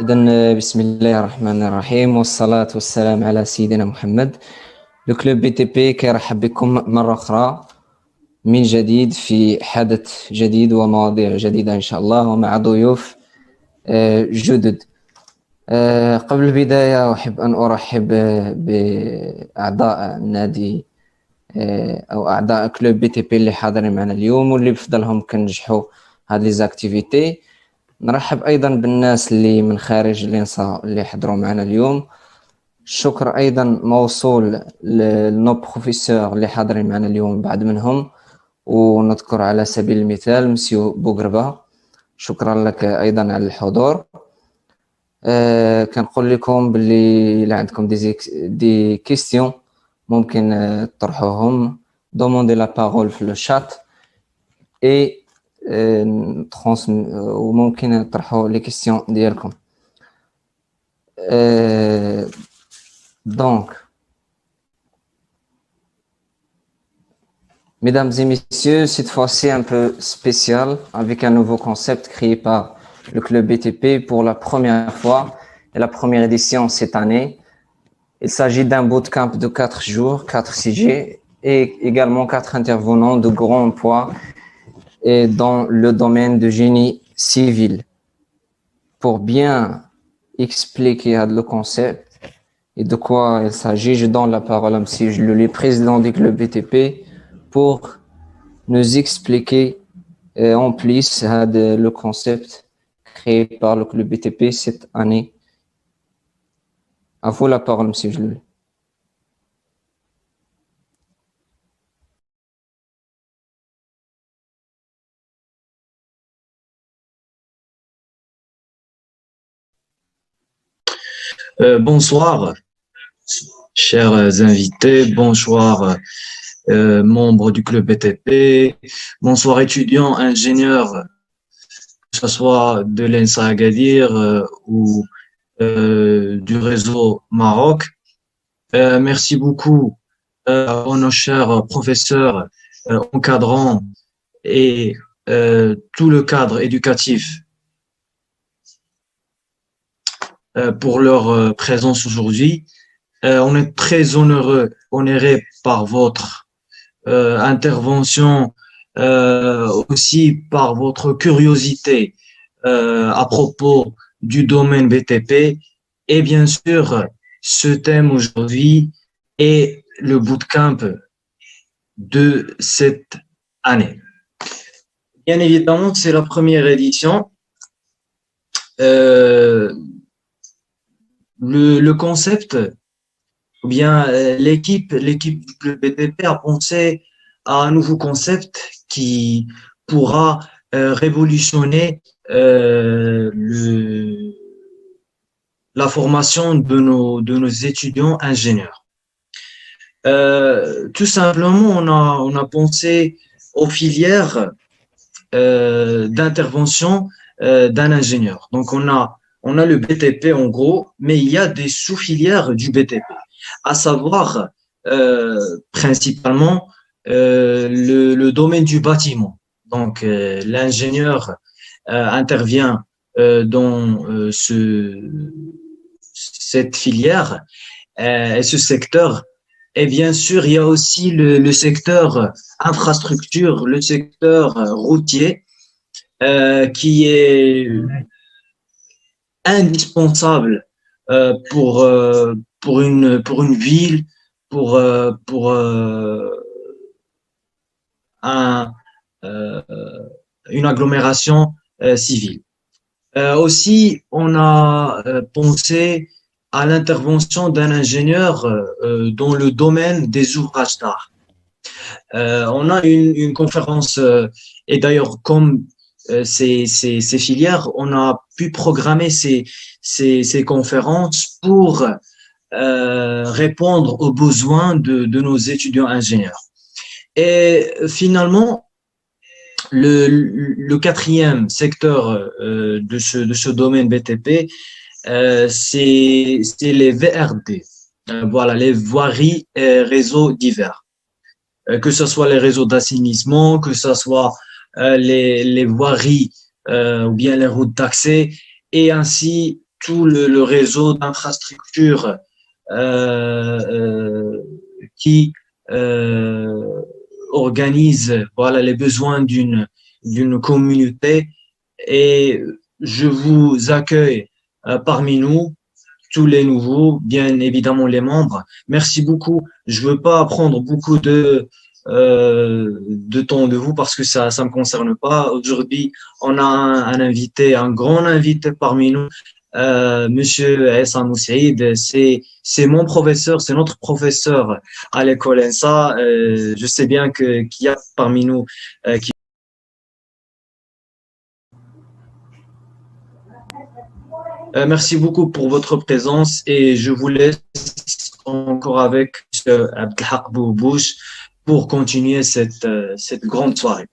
إذن بسم الله الرحمن الرحيم والصلاة والسلام على سيدنا محمد. لو كلوب بي تي بي كيرحب بكم مرة أخرى من جديد في حدث جديد ومواضيع جديدة إن شاء الله ومع ضيوف جدد. قبل البداية أحب أن أرحب بأعضاء النادي أو أعضاء كلوب بي تي بي اللي حاضرين معنا اليوم واللي بفضلهم كنجحوا هاد لي زاكتيفيتي. نرحب أيضا بالناس اللي من خارج لينسا اللي حضروا معنا اليوم. الشكر أيضا موصول لنو بروفيسور اللي حاضرين معنا اليوم بعض منهم، ونذكر على سبيل المثال مسيو بوغربا، شكرا لك أيضا على الحضور. كنقول لكم باللي إلا عندكم دي كيستيون ممكن تطرحوهم، دوموندي لا بارول في لو شات اي وممكن تطرحوا لي كيستيون ديالكم. Donc, mesdames et messieurs, cette fois-ci un peu spécial, avec un nouveau concept créé par le club BTP pour la première fois et la première édition cette année. Il s'agit d'un bootcamp de 4 jours, 4 sujets et également 4 intervenants de grand poids et dans le domaine de génie civil. Pour bien expliquer le concept et de quoi il s'agit, je donne la parole à M. Jluli, président du club BTP, pour nous expliquer en plus le concept créé par le club BTP cette année. À vous la parole, M. Jluli. Bonsoir, chers invités, bonsoir membres du club BTP, bonsoir étudiants, ingénieurs, que ce soit de l'ENSA Agadir ou du réseau Maroc. Merci beaucoup à nos chers professeurs encadrants et tout le cadre éducatif pour leur présence aujourd'hui. On est très honoré par votre intervention, aussi par votre curiosité à propos du domaine BTP. Et bien sûr, ce thème aujourd'hui est le bootcamp de cette année. Bien évidemment, c'est la première édition. Le concept, ou bien l'équipe du BTP a pensé à un nouveau concept qui pourra révolutionner la formation de nos étudiants ingénieurs. Tout simplement, on a pensé aux filières d'intervention d'un ingénieur. Donc, on a le BTP en gros, mais il y a des sous-filières du BTP, à savoir principalement le domaine du bâtiment. Donc, l'ingénieur intervient dans cette filière et ce secteur. Et bien sûr, il y a aussi le secteur infrastructure, le secteur routier, qui est indispensable pour une ville, pour une agglomération civile. Aussi, on a pensé à l'intervention d'un ingénieur dans le domaine des ouvrages d'art. On a une conférence, et d'ailleurs, comme ces filières, on a pu programmer ces conférences pour répondre aux besoins de nos étudiants ingénieurs. Et finalement, le quatrième secteur de ce domaine BTP, c'est les VRD. Voilà, les voiries et réseaux divers. Que ce soit les réseaux d'assainissement, que ce soit les voiries ou bien les routes d'accès, et ainsi tout le réseau d'infrastructures qui organise voilà les besoins d'une communauté et je vous accueille parmi nous tous les nouveaux, bien évidemment les membres. Merci beaucoup. Je veux pas prendre beaucoup de temps de vous parce que ça me concerne pas. Aujourd'hui, on a un invité, un grand invité parmi nous, Monsieur Essam Moussaïd. C'est mon professeur, c'est notre professeur à l'école ENSA. Je sais bien que qu'il y a parmi nous qui merci beaucoup pour votre présence et je vous laisse encore avec M. Abdelhak Boubouche pour continuer cette grande soirée.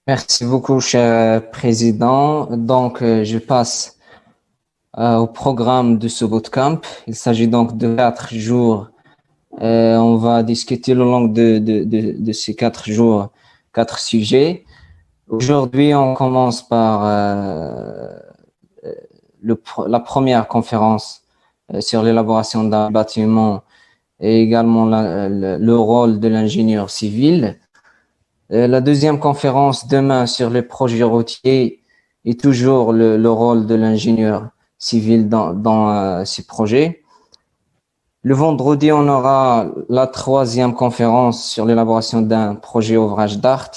Merci beaucoup, cher président. Donc, je passe au programme de ce bootcamp. Il s'agit donc de 4 jours. On va discuter le long de ces 4 jours, 4 sujets. Aujourd'hui, on commence par la première conférence sur l'élaboration d'un bâtiment et également le rôle de l'ingénieur civil. La deuxième conférence demain sur les projets routiers et toujours le rôle de l'ingénieur civil dans ces projets. Le vendredi, on aura la troisième conférence sur l'élaboration d'un projet ouvrage d'art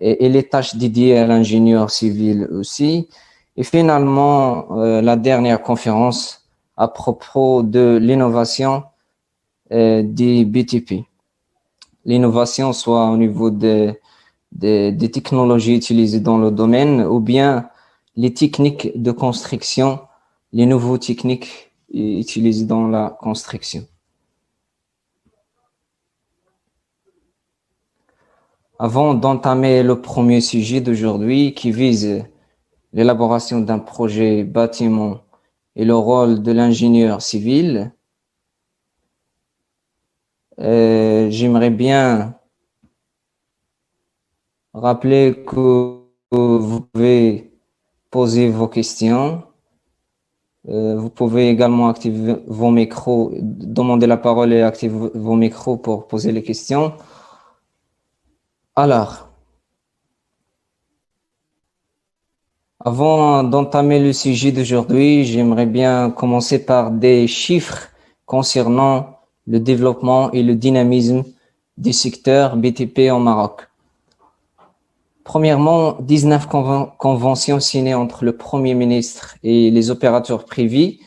et les tâches dédiées à l'ingénieur civil aussi. Et finalement, la dernière conférence à propos de l'innovation des BTP. L'innovation soit au niveau des technologies utilisées dans le domaine ou bien les techniques de construction, les nouveaux techniques utilisées dans la construction. Avant d'entamer le premier sujet d'aujourd'hui qui vise l'élaboration d'un projet bâtiment et le rôle de l'ingénieur civil, j'aimerais bien rappeler que vous pouvez poser vos questions. Vous pouvez également activer vos micros, demander la parole et activer vos micros pour poser les questions. Alors, avant d'entamer le sujet d'aujourd'hui, j'aimerais bien commencer par des chiffres concernant le développement et le dynamisme du secteur BTP au Maroc. Premièrement, 19 conventions signées entre le Premier ministre et les opérateurs privés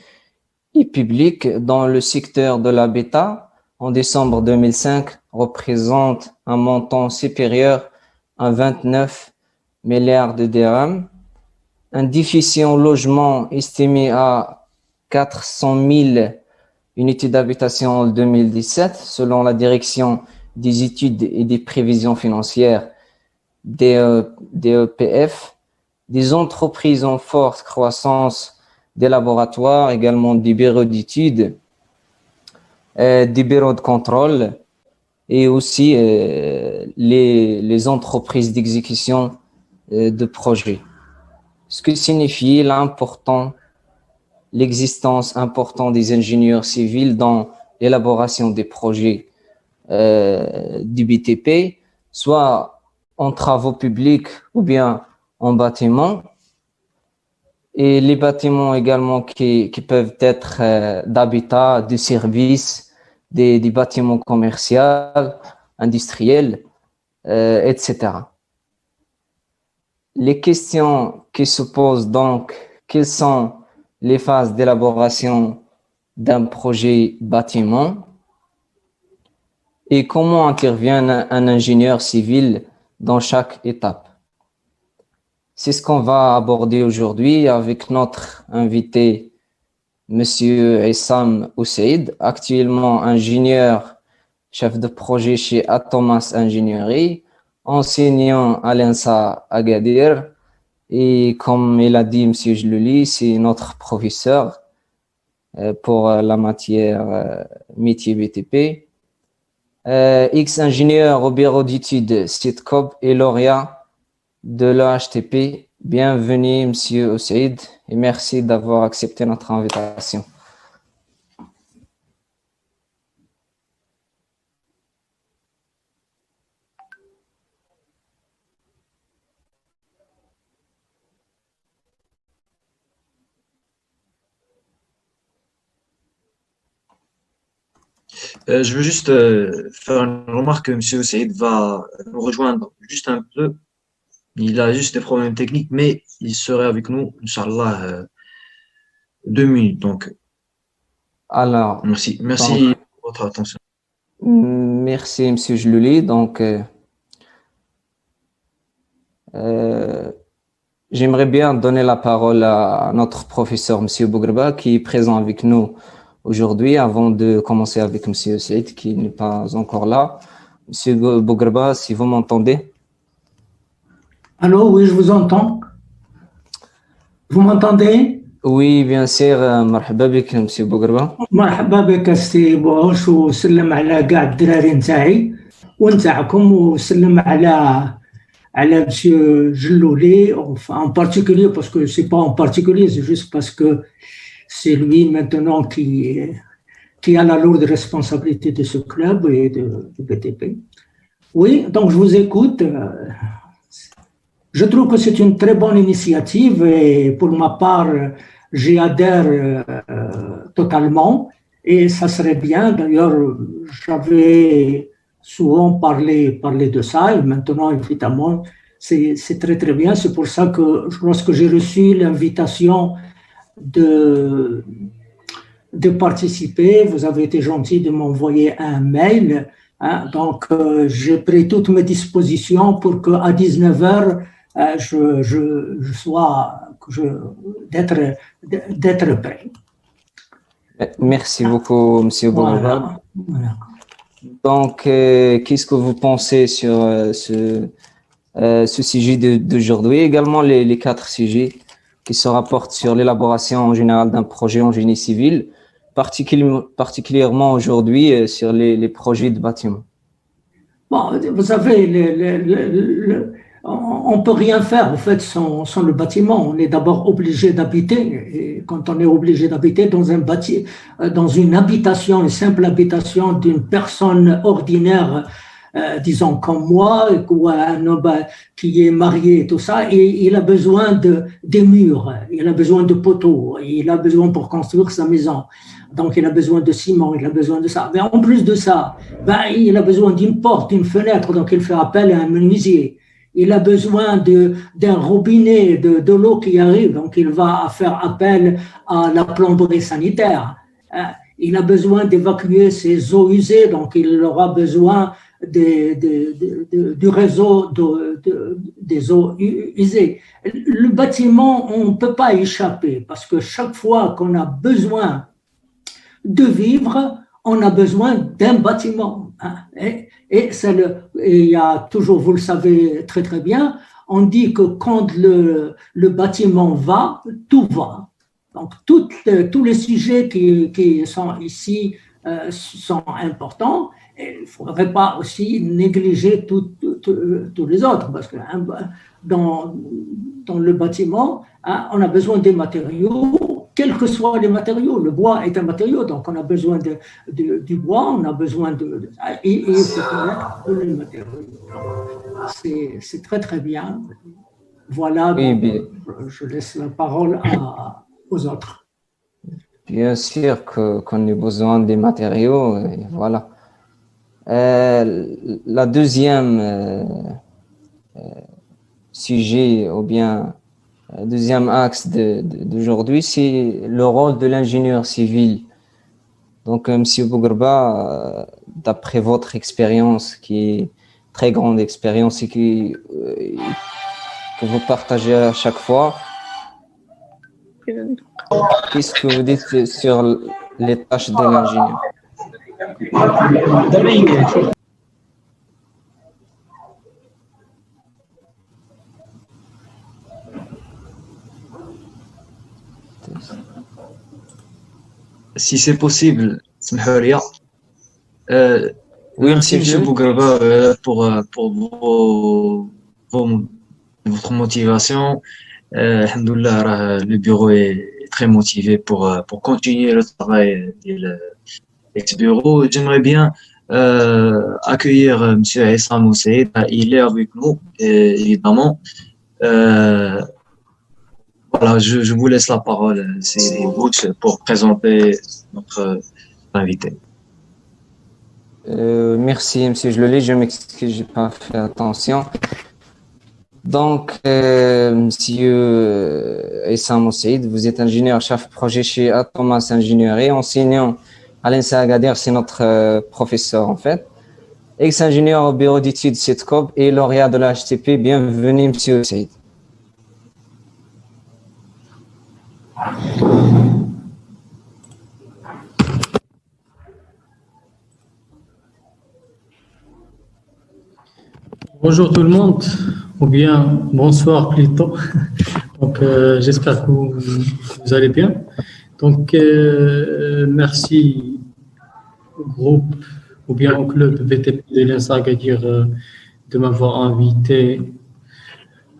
et publics dans le secteur de l'habitat en décembre 2005 représentent un montant supérieur à 29 milliards de dirhams. Un déficit en logement estimé à 400 000 unités d'habitation en 2017, selon la direction des études et des prévisions financières DEPF, des entreprises en forte croissance, des laboratoires, également des bureaux d'études, des bureaux de contrôle et aussi les entreprises d'exécution de projets. Ce que signifie l'existence importante des ingénieurs civils dans l'élaboration des projets du BTP, soit en travaux publics ou bien en bâtiments. Et les bâtiments également qui peuvent être d'habitat, de services, des bâtiments commerciaux, industriels, etc. Les questions qui se posent donc, quelles sont les phases d'élaboration d'un projet bâtiment et comment intervient un ingénieur civil dans chaque étape. C'est ce qu'on va aborder aujourd'hui avec notre invité, Monsieur Essam Moussaïd, actuellement ingénieur, chef de projet chez Atomas Ingénierie, enseignant à l'ENSA Agadir. Et comme il a dit, Monsieur Jlouli, c'est notre professeur pour la matière métier BTP. Ex-ingénieur au bureau d'études CITCOB et lauréat de l'EHTP Bienvenue, Monsieur Ousseid, et merci d'avoir accepté notre invitation. Je veux juste faire une remarque que M. Saïd va nous rejoindre juste un peu. Il a juste des problèmes techniques, mais il serait avec nous, Inch'Allah, 2 minutes. Donc, Alors, merci. donc, Merci pour votre attention. merci, Monsieur Jlouli. Donc, j'aimerais bien donner la parole à notre professeur, Monsieur Bougrba, qui est présent avec nous aujourd'hui, avant de commencer avec Monsieur Saïd, qui n'est pas encore là. Monsieur Bougrba, si vous m'entendez. Allô, oui, je vous entends. Vous m'entendez? Oui, bien sûr. مرحبا بك Monsieur Bougrba. مرحبا بك السي بوش، وسلم على كاع الدراري نتاعي ونتاعكم، وسلم على monsieur Jlouli, enfin, en particulier, parce que c'est pas en particulier, c'est juste parce que c'est lui maintenant qui a la lourde responsabilité de ce club et de BTP. Oui, donc je vous écoute. Je trouve que c'est une très bonne initiative et pour ma part, j'y adhère totalement et ça serait bien. D'ailleurs, j'avais souvent parlé de ça et maintenant, évidemment, c'est très très bien. C'est pour ça que lorsque j'ai reçu l'invitation de participer, vous avez été gentil de m'envoyer un mail. Hein, donc, j'ai pris toutes mes dispositions pour qu'à 19h, je sois d'être prêt. Merci beaucoup, Monsieur Bougrba. Voilà. Donc, qu'est-ce que vous pensez sur ce sujet d'aujourd'hui? Également, les 4 sujets qui se rapportent sur l'élaboration en général d'un projet en génie civil, particulièrement aujourd'hui sur les projets de bâtiments. Bon, vous savez, on ne peut rien faire en fait sans le bâtiment. On est d'abord obligé d'habiter. Et quand on est obligé d'habiter dans dans une habitation, une simple habitation d'une personne ordinaire, disons comme moi, ou un homme qui est marié et tout ça, et il a besoin des murs, il a besoin de poteaux, il a besoin pour construire sa maison. Donc, il a besoin de ciment, il a besoin de ça. Mais en plus de ça, il a besoin d'une porte, d'une fenêtre, donc il fait appel à un menuisier. Il a besoin d'un robinet, de l'eau qui arrive, donc il va faire appel à la plomberie sanitaire. Il a besoin d'évacuer ses eaux usées, donc il aura besoin du réseau des eaux usées. Le bâtiment, on ne peut pas échapper, parce que chaque fois qu'on a besoin de vivre, on a besoin d'un bâtiment. Et il y a toujours, vous le savez très très bien, on dit que quand le bâtiment va, tout va. Donc tous les sujets qui sont ici sont importants. Et il ne faudrait pas aussi négliger tous les autres, parce que dans le bâtiment, on a besoin des matériaux, quels que soient les matériaux. Le bois est un matériau, donc on a besoin du bois, on a besoin et il faut connaître tous les matériaux. C'est très très bien. Voilà, Oui, donc, je laisse la parole aux autres. bien sûr qu'on a besoin des matériaux, et voilà. La deuxième sujet, ou bien deuxième axe d'aujourd'hui, c'est le rôle de l'ingénieur civil. Donc, Monsieur Bougrba, d'après votre expérience, qui est très grande expérience et que vous partagez à chaque fois, qu'est-ce que vous dites sur les tâches de l'ingénieur? Si c'est possible, oui, merci monsieur M. Bougrba pour votre motivation. Alhamdoulilah, le bureau est très motivé pour continuer le travail de ce bureau. J'aimerais bien accueillir Monsieur Issa Moussaïd. Il est avec nous, évidemment. Euh, voilà, je vous laisse la parole. C'est vous pour présenter notre invité. Merci, monsieur Jloli. Je m'excuse, j'ai pas fait attention. Donc, monsieur Issa Moussaïd, vous êtes ingénieur chef projet chez Atomas Ingénierie, enseignant à l'INSA Agadir, c'est notre professeur en fait. Ex-ingénieur au bureau d'études CETCOB et lauréat de la HTP. Bienvenue, monsieur Saïd. Bonjour tout le monde, ou bien bonsoir plutôt. Donc, j'espère que vous allez bien. Donc, merci au groupe ou bien au club BTP de l'INSA Agadir de m'avoir invité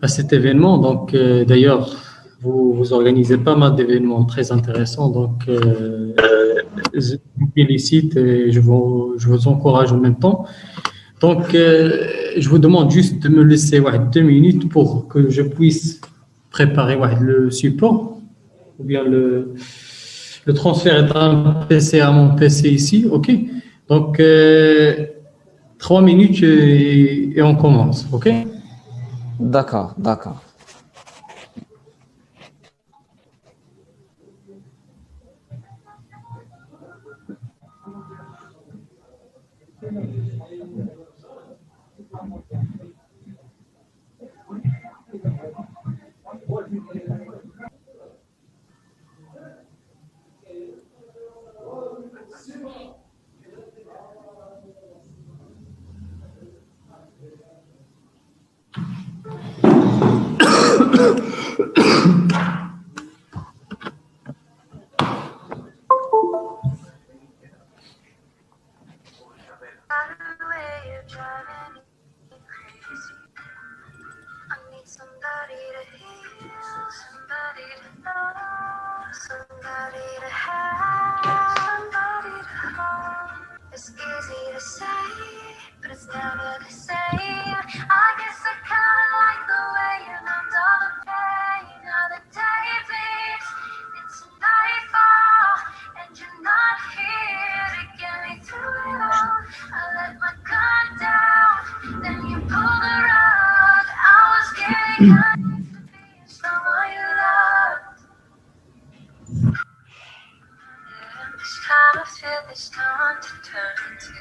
à cet événement. Donc, d'ailleurs, vous organisez pas mal d'événements très intéressants. Donc, je vous félicite et je vous encourage en même temps. Donc, je vous demande juste de me laisser 2 minutes pour que je puisse préparer le support ou bien le transfert d'un PC à mon PC ici. OK? Donc, 3 minutes et on commence. OK? D'accord, d'accord. It's easy to say, but it's never the same. I guess I kinda like the way you numbed all the pain. Now the day bleeds into nightfall, and you're not here to get me through it all. I let my guard down, then you pulled the rug. I was getting used to being someone you loved. And this time I feel this time to turn to.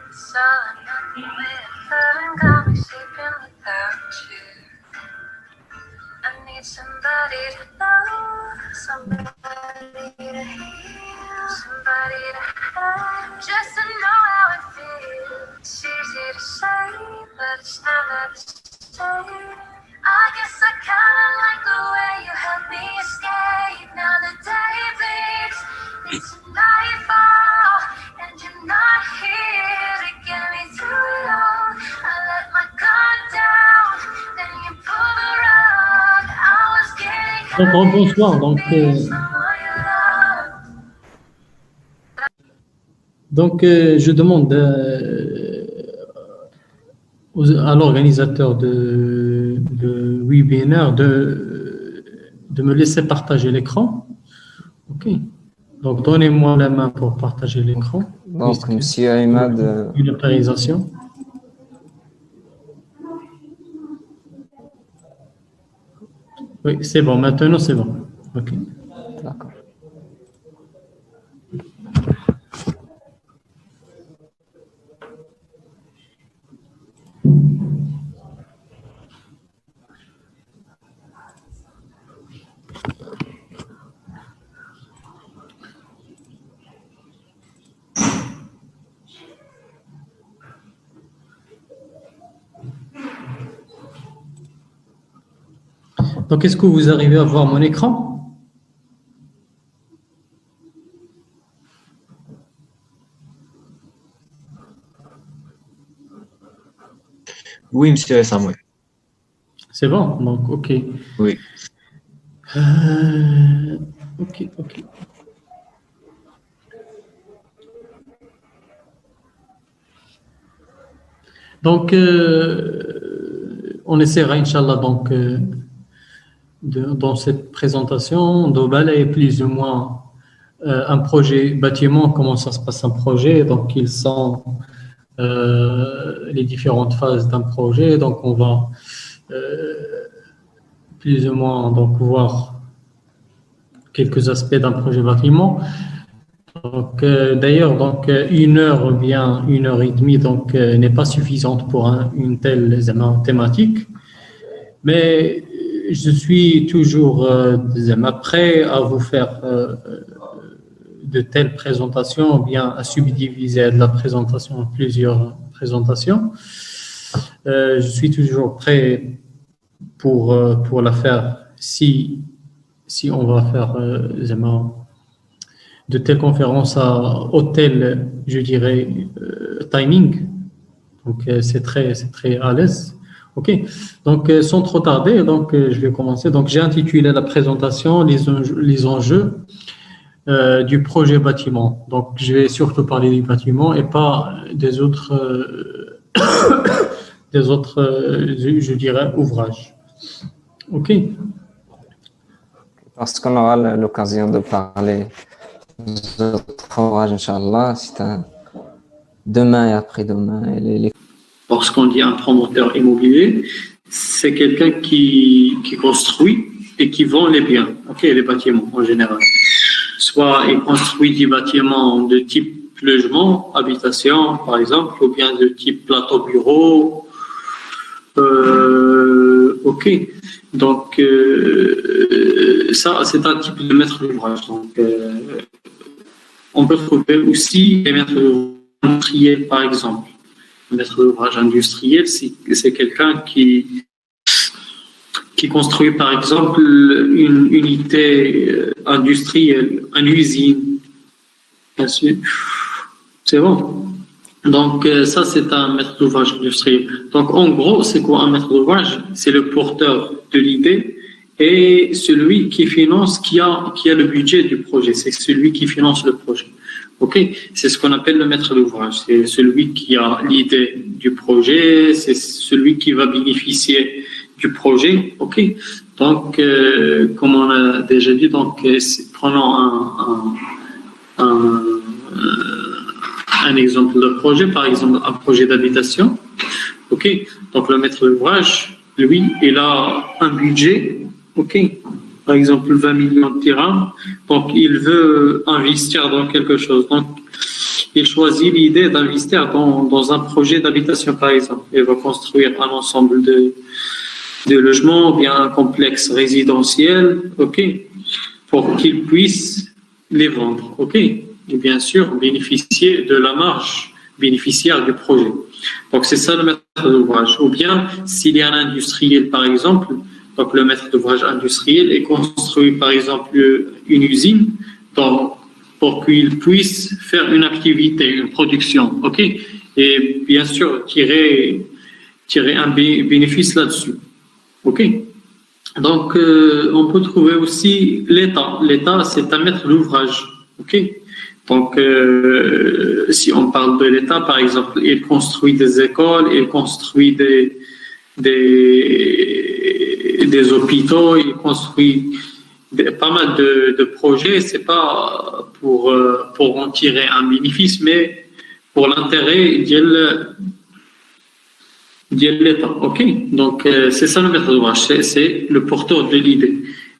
It's all or nothing with love and got me sleeping without you. I need somebody to know, somebody to heal, somebody to have, just to know how it feels. It's easy to say, but it's never the same. I guess I kinda like the way you help me escape. Now the day bleeds into nightfall, and you're not here to get me through it all. I let my guard down, then you pull the rug. I was getting Donc, bonsoir. Donc, je demande à l'organisateur de webinaire de me laisser partager l'écran. OK. Donc, donnez-moi la main pour partager l'écran. Donc, monsieur Ahmad. Une autorisation. Oui, c'est bon. Maintenant, c'est bon. OK. D'accord. Donc, est-ce que vous arrivez à voir mon écran? Oui, monsieur Samuel. C'est bon, donc ok. Oui. Ok. Donc, on essaiera, Inch'Allah, donc, dans cette présentation, de balayer plus ou moins un projet bâtiment, comment ça se passe un projet. Donc, ils sont les différentes phases d'un projet. Donc, on va plus ou moins donc, voir quelques aspects d'un projet bâtiment. Donc, d'ailleurs, donc, 1 heure ou bien 1 heure et demie donc, n'est pas suffisante pour une telle thématique. Mais je suis toujours prêt à vous faire de telles présentations, ou bien à subdiviser la présentation en plusieurs présentations. Je suis toujours prêt pour la faire si on va faire de telles conférences au tel, je dirais, timing. Donc, c'est très à l'aise. OK. Donc, sans trop tarder, donc, je vais commencer. Donc, j'ai intitulé la présentation les enjeux du projet bâtiment. Donc, je vais surtout parler du bâtiment et pas des autres, je dirais, ouvrages. OK. Parce qu'on aura l'occasion de parler des autres ouvrages, Inch'Allah, c'est demain et après-demain. Lorsqu'on dit un promoteur immobilier, c'est quelqu'un qui construit et qui vend les biens, les bâtiments en général. Soit il construit des bâtiments de type logement, habitation par exemple, ou bien de type plateau bureau. Donc ça c'est un type de maître d'ouvrage. Donc on peut trouver aussi des maîtres d'ouvrage industriels par exemple. Un maître d'ouvrage industriel, c'est quelqu'un qui construit par exemple une unité industrielle, une usine. Bien sûr. C'est bon. Donc ça c'est un maître d'ouvrage industriel. Donc en gros, c'est quoi un maître d'ouvrage? C'est le porteur de l'idée et celui qui finance, qui a le budget du projet. C'est celui qui finance le projet. C'est ce qu'on appelle le maître d'ouvrage. C'est celui qui a l'idée du projet, c'est celui qui va bénéficier du projet. Donc, comme on a déjà dit, donc prenons un exemple de projet, par exemple un projet d'habitation. Donc le maître d'ouvrage, lui, il a un budget. Par exemple 20 millions de dirhams, donc il veut investir dans quelque chose. Donc il choisit l'idée d'investir dans un projet d'habitation par exemple. Il va construire un ensemble de logements, ou bien un complexe résidentiel, pour qu'il puisse les vendre, et bien sûr bénéficier de la marge bénéficiaire du projet. Donc c'est ça le maître d'ouvrage. Ou bien s'il y a un industriel par exemple. Donc, le maître d'ouvrage industriel est construit, par exemple, une usine pour qu'il puisse faire une activité, une production, et bien sûr tirer un bénéfice là-dessus, Donc, on peut trouver aussi l'État. L'État, c'est un maître d'ouvrage, Donc, si on parle de l'État, par exemple, il construit des écoles, il construit des hôpitaux, il construit pas mal de projets. C'est pas pour en tirer un bénéfice, mais pour l'intérêt de l'État. Donc c'est ça le maître d'ouvrage, c'est le porteur de l'idée.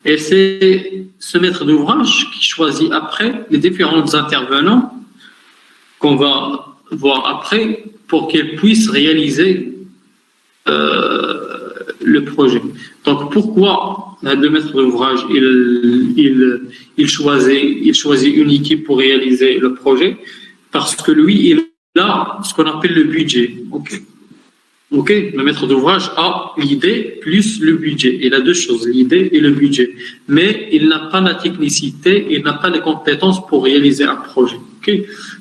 Et c'est ce maître d'ouvrage qui choisit après les différents intervenants qu'on va voir après pour qu'ils puissent réaliser le projet. Donc pourquoi le maître d'ouvrage il choisit une équipe pour réaliser le projet? Parce que lui il a ce qu'on appelle le budget. Le maître d'ouvrage a l'idée plus le budget. Il a deux choses, l'idée et le budget. Mais il n'a pas la technicité, il n'a pas les compétences pour réaliser un projet.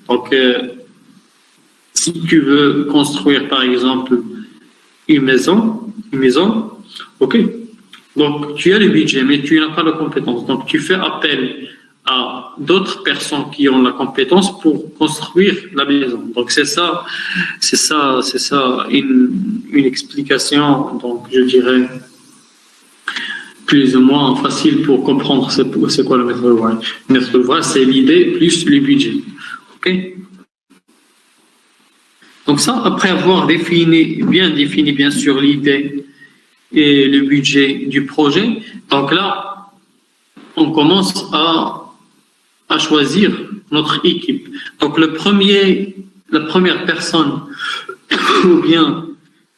Donc si tu veux construire par exemple une maison, ok. Donc, tu as le budget, mais tu n'as pas la compétence. Donc, tu fais appel à d'autres personnes qui ont la compétence pour construire la maison. Donc, c'est ça une explication, donc, je dirais, plus ou moins facile pour comprendre c'est quoi le maître d'ouvrage. Le maître d'ouvrage, c'est l'idée plus le budget. Ok. Donc ça, après avoir bien défini bien sûr l'idée et le budget du projet, donc là, on commence à choisir notre équipe. Donc la première personne ou bien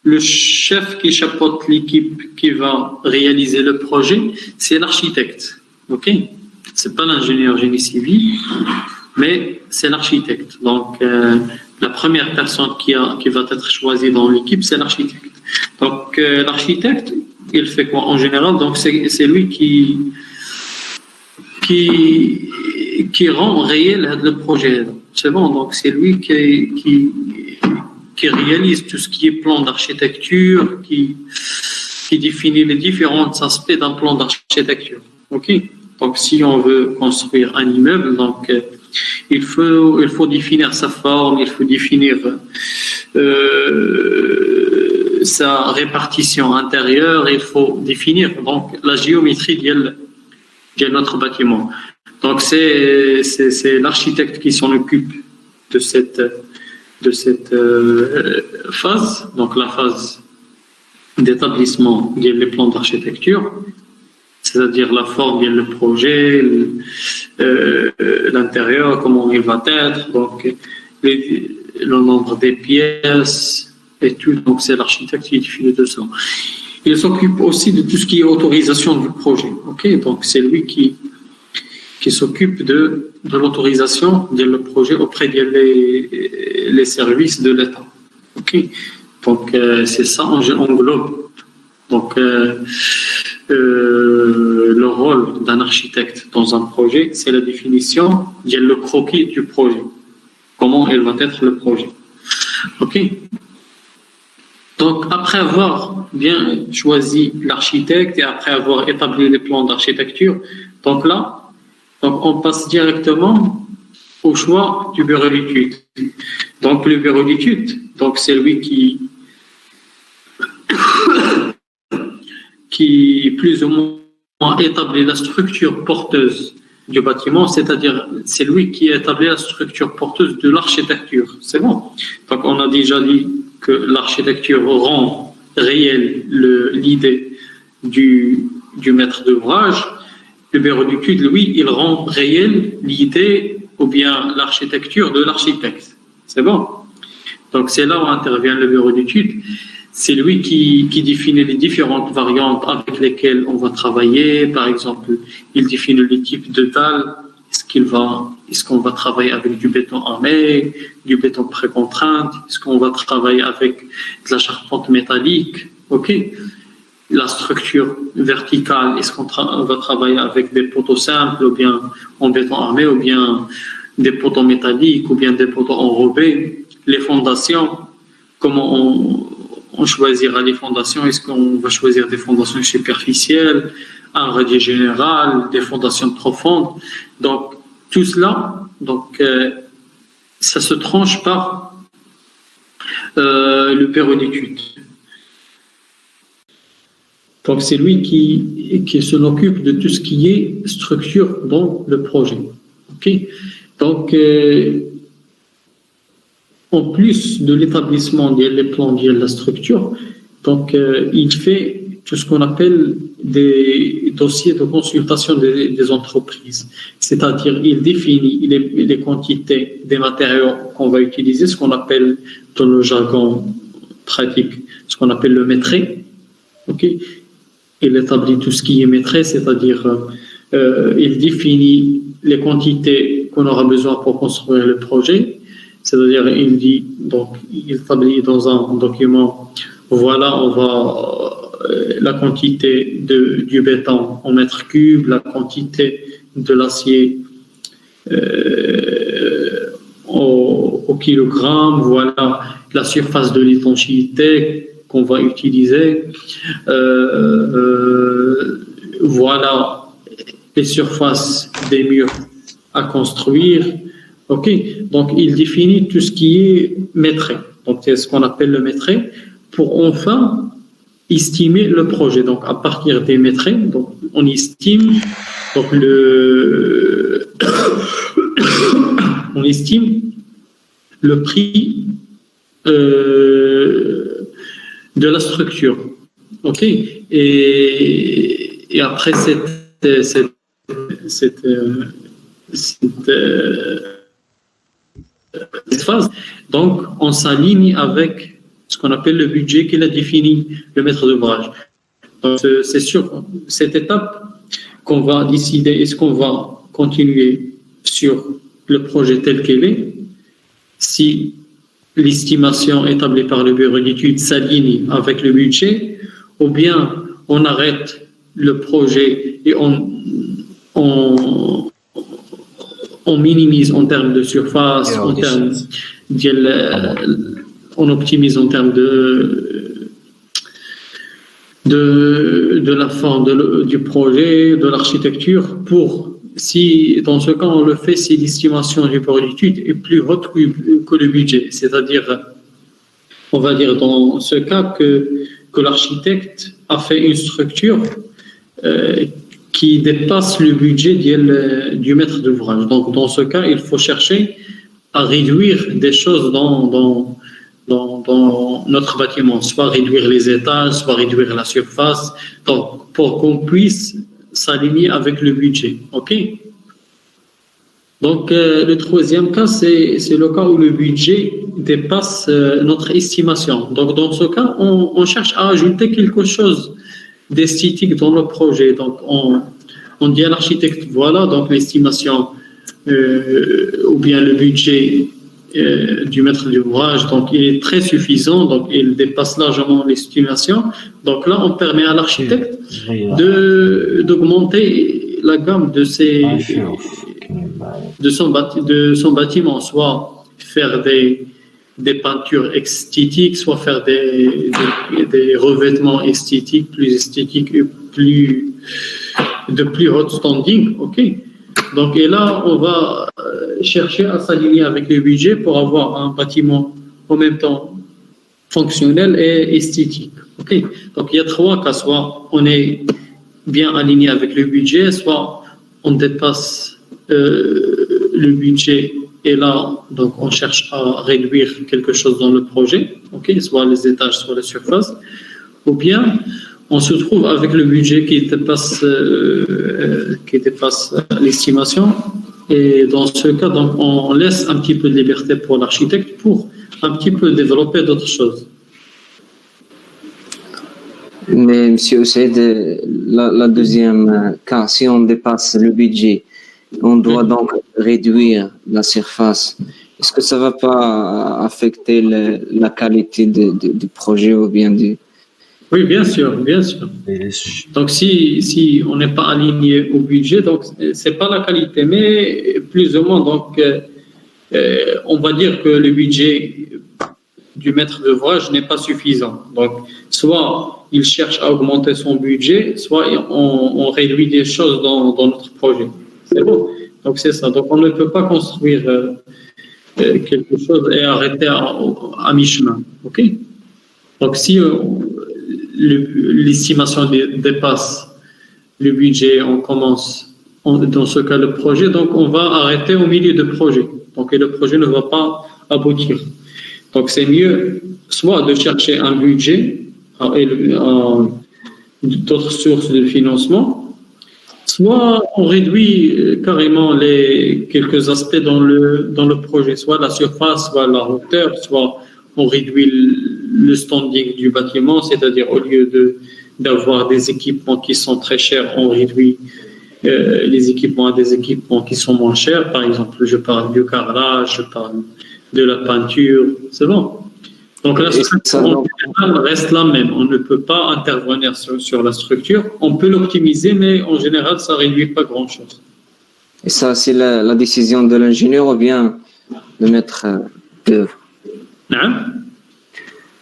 le chef qui chapeaute l'équipe qui va réaliser le projet, c'est l'architecte. Ok, c'est pas l'ingénieur génie civil, mais c'est l'architecte. Donc la première personne qui va être choisie dans l'équipe, c'est l'architecte. Donc l'architecte, il fait quoi en général? Donc c'est lui qui rend réel le projet. C'est bon. Donc c'est lui qui réalise tout ce qui est plan d'architecture, qui définit les différents aspects d'un plan d'architecture. Ok. Donc si on veut construire un immeuble, donc il faut définir sa forme, il faut définir sa répartition intérieure, il faut définir donc la géométrie de notre bâtiment. Donc c'est l'architecte qui s'en occupe de cette phase, donc la phase d'établissement des plans d'architecture, c'est-à-dire la forme, le projet, l'intérieur, comment il va être, donc le nombre des pièces et tout. Donc c'est l'architecte qui définit tout ça. Il s'occupe aussi de tout ce qui est autorisation du projet. Ok, donc c'est lui qui s'occupe de l'autorisation du projet auprès des services de l'État. Ok, donc c'est ça englobe. Donc le rôle d'un architecte dans un projet, c'est la définition, le croquis du projet. Comment il va être le projet. Ok. Donc, après avoir bien choisi l'architecte et après avoir établi les plans d'architecture, donc là, on passe directement au choix du bureau d'études. Donc, le bureau d'études, donc c'est lui qui plus ou moins établit la structure porteuse du bâtiment, c'est-à-dire c'est lui qui établit la structure porteuse de l'architecture. C'est bon. Donc, on a déjà dit que l'architecture rend réelle l'idée du maître d'ouvrage. Le bureau d'études, lui, il rend réelle l'idée ou bien l'architecture de l'architecte. C'est bon. Donc c'est là où intervient le bureau d'études. C'est lui qui définit les différentes variantes avec lesquelles on va travailler. Par exemple, il définit le type de dalle. Est-ce qu'on va travailler avec du béton armé, du béton précontrainte? Est-ce qu'on va travailler avec de la charpente métallique? Ok. La structure verticale, est-ce qu'on va travailler avec des poteaux simples ou bien en béton armé ou bien des poteaux métalliques ou bien des poteaux enrobés? Les fondations, comment on choisira les fondations? Est-ce qu'on va choisir des fondations superficielles, un radier général, des fondations profondes? Donc, tout cela, donc, ça se tranche par le bureau d'études. Donc, c'est lui qui s'en occupe de tout ce qui est structure dans le projet. Okay? Donc, en plus de l'établissement des plans de la structure, donc, il fait tout ce qu'on appelle des dossiers de consultation des entreprises. C'est-à-dire, il définit les quantités des matériaux qu'on va utiliser, ce qu'on appelle dans le jargon pratique, ce qu'on appelle le métré. Okay? Il établit tout ce qui est métré, c'est-à-dire il définit les quantités qu'on aura besoin pour construire le projet. C'est-à-dire, il établit dans un document, voilà, on va la quantité du béton en mètres cubes, la quantité de l'acier au kilogramme, voilà la surface de l'étanchéité, qu'on va utiliser. Voilà les surfaces des murs à construire. Ok, donc il définit tout ce qui est métré. Donc c'est ce qu'on appelle le métré pour enfin estimer le projet. Donc à partir des métrés, donc on estime donc on estime le prix de la structure. Ok, et après cette phase, donc on s'aligne avec ce qu'on appelle le budget qu'il a défini le maître d'ouvrage. Donc c'est sur cette étape qu'on va décider est-ce qu'on va continuer sur le projet tel qu'il est, si l'estimation établie par le bureau d'études s'aligne avec le budget, ou bien on arrête le projet et on minimise en termes de surface, en termes on optimise en termes de la forme du projet, de l'architecture, pour si dans ce cas on le fait si l'estimation du bureau d'études est plus haute que le budget, c'est-à-dire on va dire dans ce cas que l'architecte a fait une structure qui dépasse le budget du maître d'ouvrage. Donc dans ce cas il faut chercher à réduire des choses dans notre bâtiment, soit réduire les étages, soit réduire la surface, donc pour qu'on puisse s'aligner avec le budget. OK? Donc, le troisième cas, c'est le cas où le budget dépasse notre estimation. Donc, dans ce cas, on cherche à ajouter quelque chose d'esthétique dans le projet. Donc, on dit à l'architecte, voilà, donc l'estimation ou bien le budget du maître d'ouvrage, donc il est très suffisant, donc il dépasse largement l'estimation. Donc là, on permet à l'architecte d'augmenter la gamme de son bâtiment, soit faire des peintures esthétiques, soit faire des revêtements esthétiques, plus esthétiques et de plus haut standing. OK? Donc, et là, on va chercher à s'aligner avec le budget pour avoir un bâtiment en même temps fonctionnel et esthétique. Okay. Donc, il y a trois cas. Soit on est bien aligné avec le budget, soit on dépasse le budget et là, donc, on cherche à réduire quelque chose dans le projet, okay, soit les étages, soit les surfaces, ou bien on se trouve avec le budget qui dépasse l'estimation. Et dans ce cas, donc, on laisse un petit peu de liberté pour l'architecte pour un petit peu développer d'autres choses. Mais M. Ousseid, la deuxième cas, si on dépasse le budget, on doit donc réduire la surface. Est-ce que ça ne va pas affecter la qualité du projet ou bien du... Oui, bien sûr, bien sûr. Donc, si on n'est pas aligné au budget, donc c'est pas la qualité, mais plus ou moins, donc on va dire que le budget du maître d'ouvrage n'est pas suffisant. Donc, soit il cherche à augmenter son budget, soit on réduit des choses dans notre projet. C'est bon. Donc, c'est ça. Donc, on ne peut pas construire quelque chose et arrêter à mi-chemin. OK? Donc, si l'estimation dépasse le budget, on commence dans ce cas le projet, donc on va arrêter au milieu du projet. Donc le projet ne va pas aboutir. Donc c'est mieux soit de chercher un budget d'autres sources de financement, soit on réduit carrément quelques aspects dans le projet, soit la surface, soit la hauteur, soit on réduit le standing du bâtiment, c'est-à-dire au lieu d'avoir des équipements qui sont très chers, on réduit les équipements à des équipements qui sont moins chers. Par exemple, je parle du carrelage, je parle de la peinture, c'est bon. Donc la structure en général reste la même. On ne peut pas intervenir sur la structure. On peut l'optimiser, mais en général, ça ne réduit pas grand-chose. Et ça, c'est la décision de l'ingénieur ou bien le maître d'œuvre?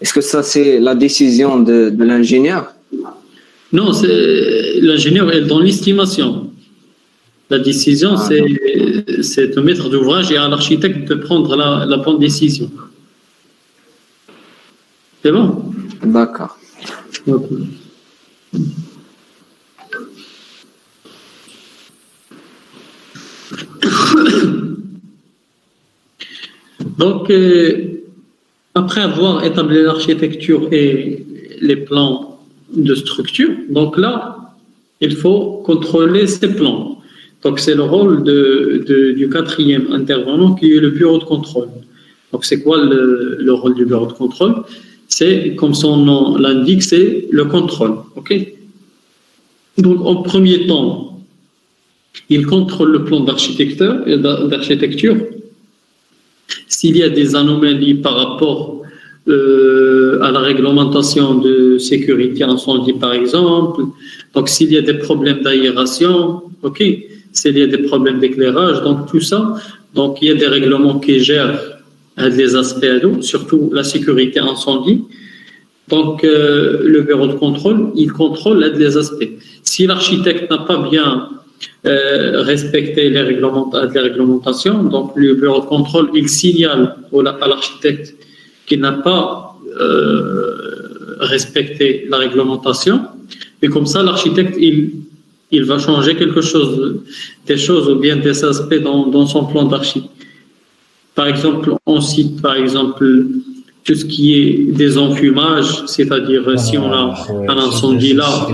Est-ce que ça, c'est la décision de l'ingénieur? Non, l'ingénieur est dans l'estimation. La décision, c'est au maître d'ouvrage et à l'architecte de prendre la bonne décision. C'est bon? D'accord. Ok. Donc, après avoir établi l'architecture et les plans de structure, donc là, il faut contrôler ces plans. Donc, c'est le rôle du quatrième intervenant qui est le bureau de contrôle. Donc, c'est quoi le rôle du bureau de contrôle? C'est, comme son nom l'indique, c'est le contrôle. OK? Donc, en premier temps, il contrôle le plan d'architecture. S'il y a des anomalies par rapport à la réglementation de sécurité incendie, par exemple, donc s'il y a des problèmes d'aération, OK, s'il y a des problèmes d'éclairage, donc tout ça, donc il y a des règlements qui gèrent les aspects à l'eau, surtout la sécurité incendie. Donc le bureau de contrôle, il contrôle les aspects. Si l'architecte n'a pas bien respecter les réglementations. Donc, le bureau de contrôle, il signale à l'architecte qui n'a pas respecté la réglementation. Et comme ça, l'architecte, il va changer des choses ou bien des aspects dans son plan d'archi. Par exemple, on cite, par exemple, tout ce qui est des enfumages, c'est-à-dire si on a un incendie là,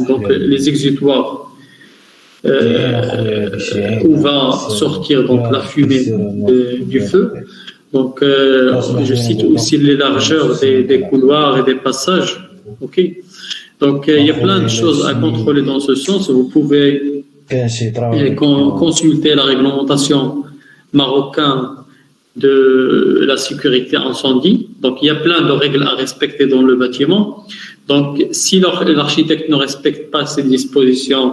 donc les exutoires, où va sortir donc la fumée du feu. Donc, je cite aussi les largeurs des couloirs et des passages. Ok. Donc, il y a plein de choses à contrôler dans ce sens. Vous pouvez consulter la réglementation marocaine de la sécurité incendie. Donc, il y a plein de règles à respecter dans le bâtiment. Donc, si l'architecte ne respecte pas ces dispositions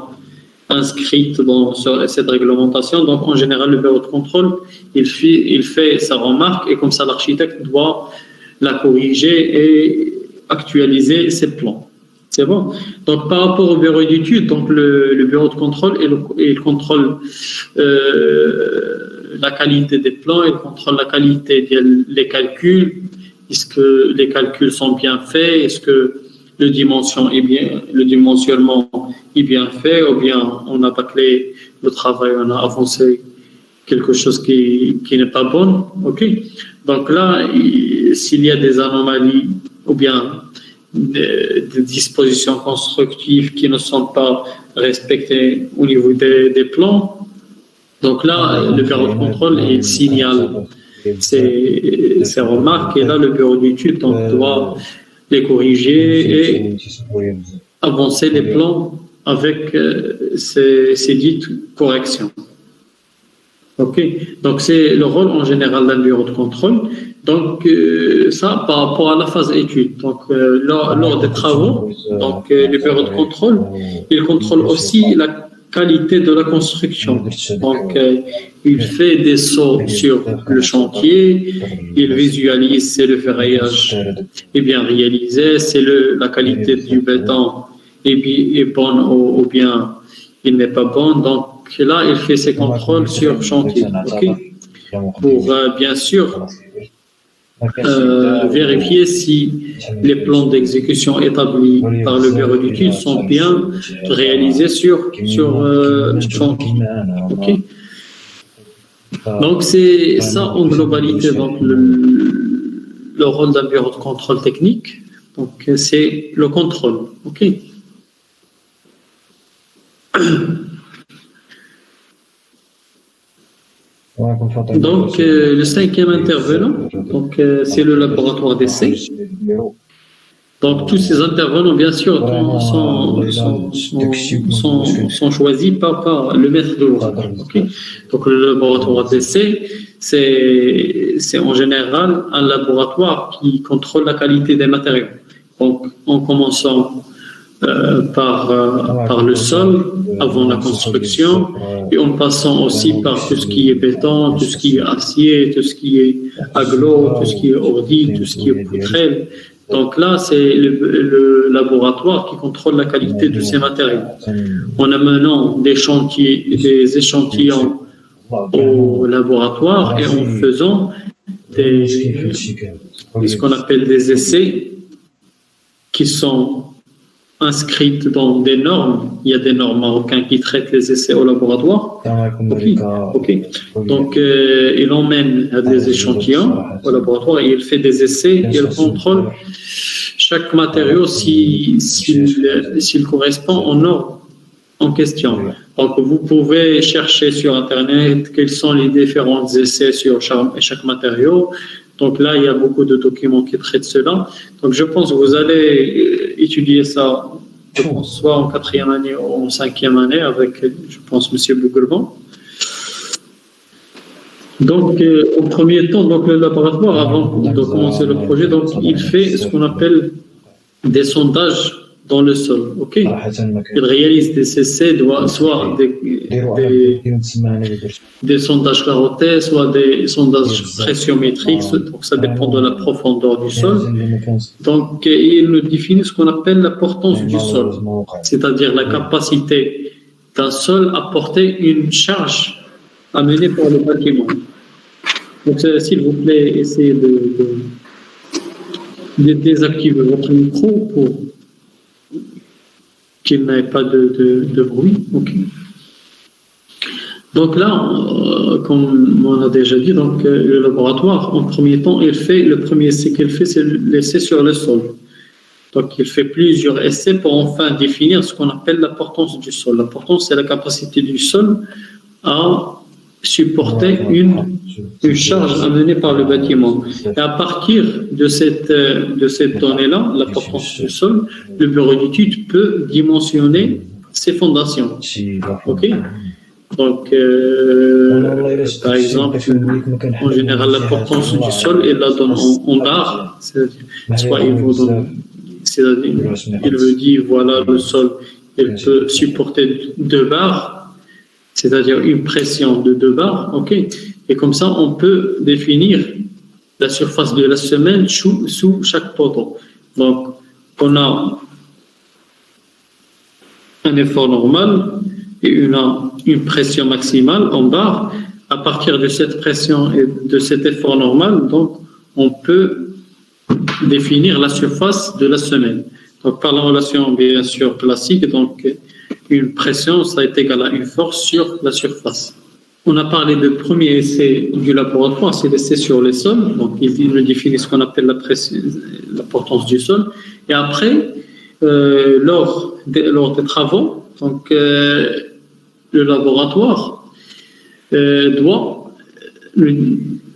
inscrite dans cette réglementation. Donc, en général, le bureau de contrôle, il fait sa remarque et comme ça, l'architecte doit la corriger et actualiser ses plans. C'est bon. Donc, par rapport au bureau d'études, donc le bureau de contrôle, il contrôle la qualité des plans, il contrôle la qualité des calculs. Est-ce que les calculs sont bien faits? Est-ce que le dimensionnement est bien fait, ou bien on a bâclé le travail, on a avancé quelque chose qui n'est pas bon. Ok. Donc là, s'il y a des anomalies ou bien des dispositions constructives qui ne sont pas respectées au niveau des plans, donc là, le bureau de contrôle il signale ces remarques et là, le bureau d'études doit les corriger et avancer les plans avec ces dites corrections. Ok, donc c'est le rôle en général d'un bureau de contrôle. Donc ça par rapport à la phase étude. Donc lors des travaux, donc le bureau de contrôle, il contrôle aussi la qualité de la construction. Donc il fait des sauts sur le chantier, il visualise si le ferraillage est bien réalisé, si la qualité du béton est bonne ou bien il n'est pas bonne. Donc là, il fait ses contrôles sur chantier, okay, pour bien sûr vérifier si les plans d'exécution établis par le bureau d'études sont bien réalisés sur chantier. Okay. Donc c'est ça en globalité donc le rôle d'un bureau de contrôle technique. Donc c'est le contrôle. Ok. Donc le cinquième intervenant, donc c'est le laboratoire d'essai. Donc tous ces intervenants, bien sûr, sont choisis par le maître d'ouvrage. Okay. Donc le laboratoire d'essai, c'est en général un laboratoire qui contrôle la qualité des matériaux. Donc en commençant par le sol avant la construction, et en passant aussi par tout ce qui est béton, tout ce qui est acier, tout ce qui est aglo, tout ce qui est ordi, tout ce qui est poutrelle. Donc là, c'est le laboratoire qui contrôle la qualité de ces matériaux. En amenant des échantillons au laboratoire et en faisant ce qu'on appelle des essais qui sont inscrites dans des normes. Il y a des normes marocaines qui traitent les essais au laboratoire. Ok. Donc, il emmène des échantillons au laboratoire et il fait des essais et il contrôle chaque matériau s'il correspond aux normes en question. Donc, vous pouvez chercher sur Internet quels sont les différents essais sur chaque matériau. Donc là, il y a beaucoup de documents qui traitent cela. Donc je pense que vous allez étudier ça, je pense, soit en 4e année ou en 5e année avec, je pense, M. Bougourban. Donc, au premier temps, donc, le laboratoire, avant de commencer le projet, donc, il fait ce qu'on appelle des sondages dans le sol. Ok. Il réalise des essais, soit des sondages carotés, soit des sondages pressiométriques, donc ça dépend de la profondeur du sol. Donc, il nous définit ce qu'on appelle la portance du sol, c'est-à-dire la capacité d'un sol à porter une charge amenée par le bâtiment. Donc, s'il vous plaît, essayez de désactiver votre micro pour qu'il n'ait pas de bruit. Okay. Donc là, comme on a déjà dit, donc, le laboratoire, en premier temps, le premier essai qu'il fait, c'est l'essai sur le sol. Donc, il fait plusieurs essais pour enfin définir ce qu'on appelle la portance du sol. La portance, c'est la capacité du sol à supporter une charge amenée par le bâtiment. Et à partir de cette donnée-là, la portance du sol, le bureau d'études peut dimensionner ses fondations. OK? Donc, par exemple, en général, la portance du sol, il la donne en barres, soit il vous donne, c'est-à-dire, il veut dire, voilà, le sol, il peut supporter 2 barres, c'est-à-dire une pression de 2 barres, ok. Et comme ça, on peut définir la surface de la semelle sous chaque poteau. Donc, on a un effort normal et une pression maximale en barre. À partir de cette pression et de cet effort normal, donc, on peut définir la surface de la semelle. Donc, par la relation, bien sûr, classique, donc, une pression, ça est égal à une force sur la surface. On a parlé de premier essai du laboratoire, c'est l'essai sur les sols. Donc, il nous définit ce qu'on appelle la portance du sol. Et après, lors des travaux, donc, le laboratoire doit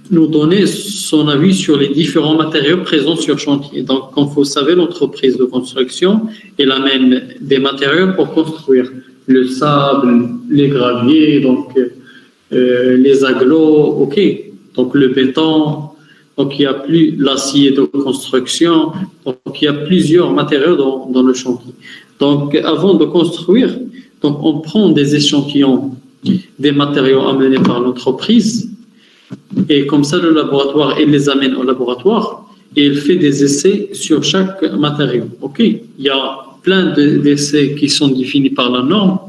nous donner son avis sur les différents matériaux présents sur chantier. Donc, comme vous savez, l'entreprise de construction, elle amène des matériaux pour construire le sable, les graviers, donc les aglos, ok. Donc le béton, donc il y a plus l'acier de construction, donc il y a plusieurs matériaux dans le chantier. Donc, avant de construire, donc on prend des échantillons des matériaux amenés par l'entreprise. Et comme ça, le laboratoire, il les amène au laboratoire et il fait des essais sur chaque matériau. Ok, il y a plein d'essais qui sont définis par la norme.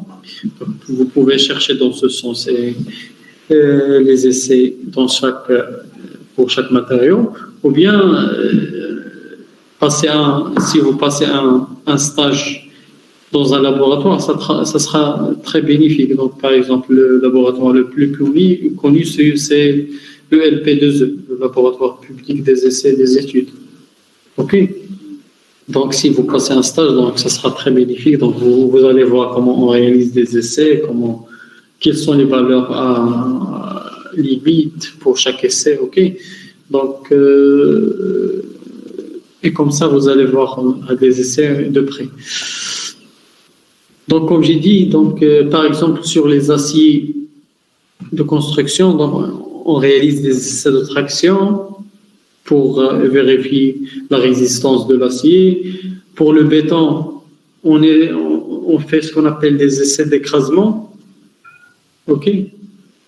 Donc, vous pouvez chercher dans ce sens les essais pour chaque matériau. Ou bien, si vous passez un stage dans un laboratoire, ça sera très bénéfique. Donc, par exemple, le laboratoire le plus connu, c'est le LP2E, le laboratoire public des essais et des études. OK? Donc, si vous passez un stage, donc, ça sera très bénéfique. Donc, vous allez voir comment on réalise des essais, quelles sont les valeurs à limite pour chaque essai. OK? Donc, et comme ça, vous allez voir des essais de près. Donc, comme j'ai dit, donc, par exemple, sur les aciers de construction, donc, on réalise des essais de traction pour vérifier la résistance de l'acier. Pour le béton, on fait ce qu'on appelle des essais d'écrasement. OK?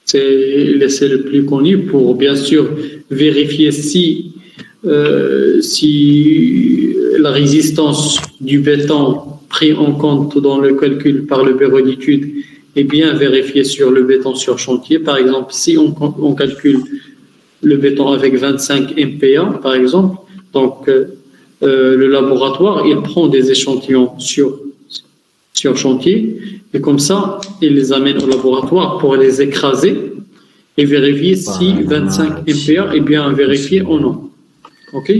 C'est l'essai le plus connu pour, bien sûr, vérifier si la résistance du béton pris en compte dans le calcul par le bureau d'études est bien vérifiée sur le béton sur chantier. Par exemple, si on calcule le béton avec 25 MPa, par exemple, donc le laboratoire, il prend des échantillons sur chantier et comme ça, il les amène au laboratoire pour les écraser et vérifier si 25 MPa est bien vérifié ou non. OK?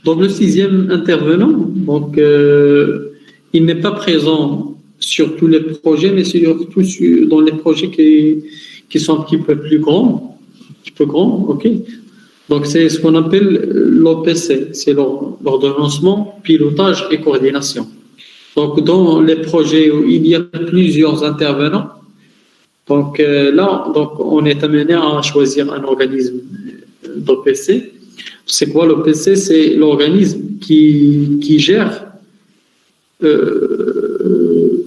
Donc, le 6e intervenant, donc, il n'est pas présent sur tous les projets, mais surtout dans les projets qui sont un petit peu plus grands. OK? Donc, c'est ce qu'on appelle l'OPC, c'est l'ordonnancement, pilotage et coordination. Donc, dans les projets où il y a plusieurs intervenants, donc là, on est amené à choisir un organisme d'OPC. C'est quoi l'OPC? C'est l'organisme qui gère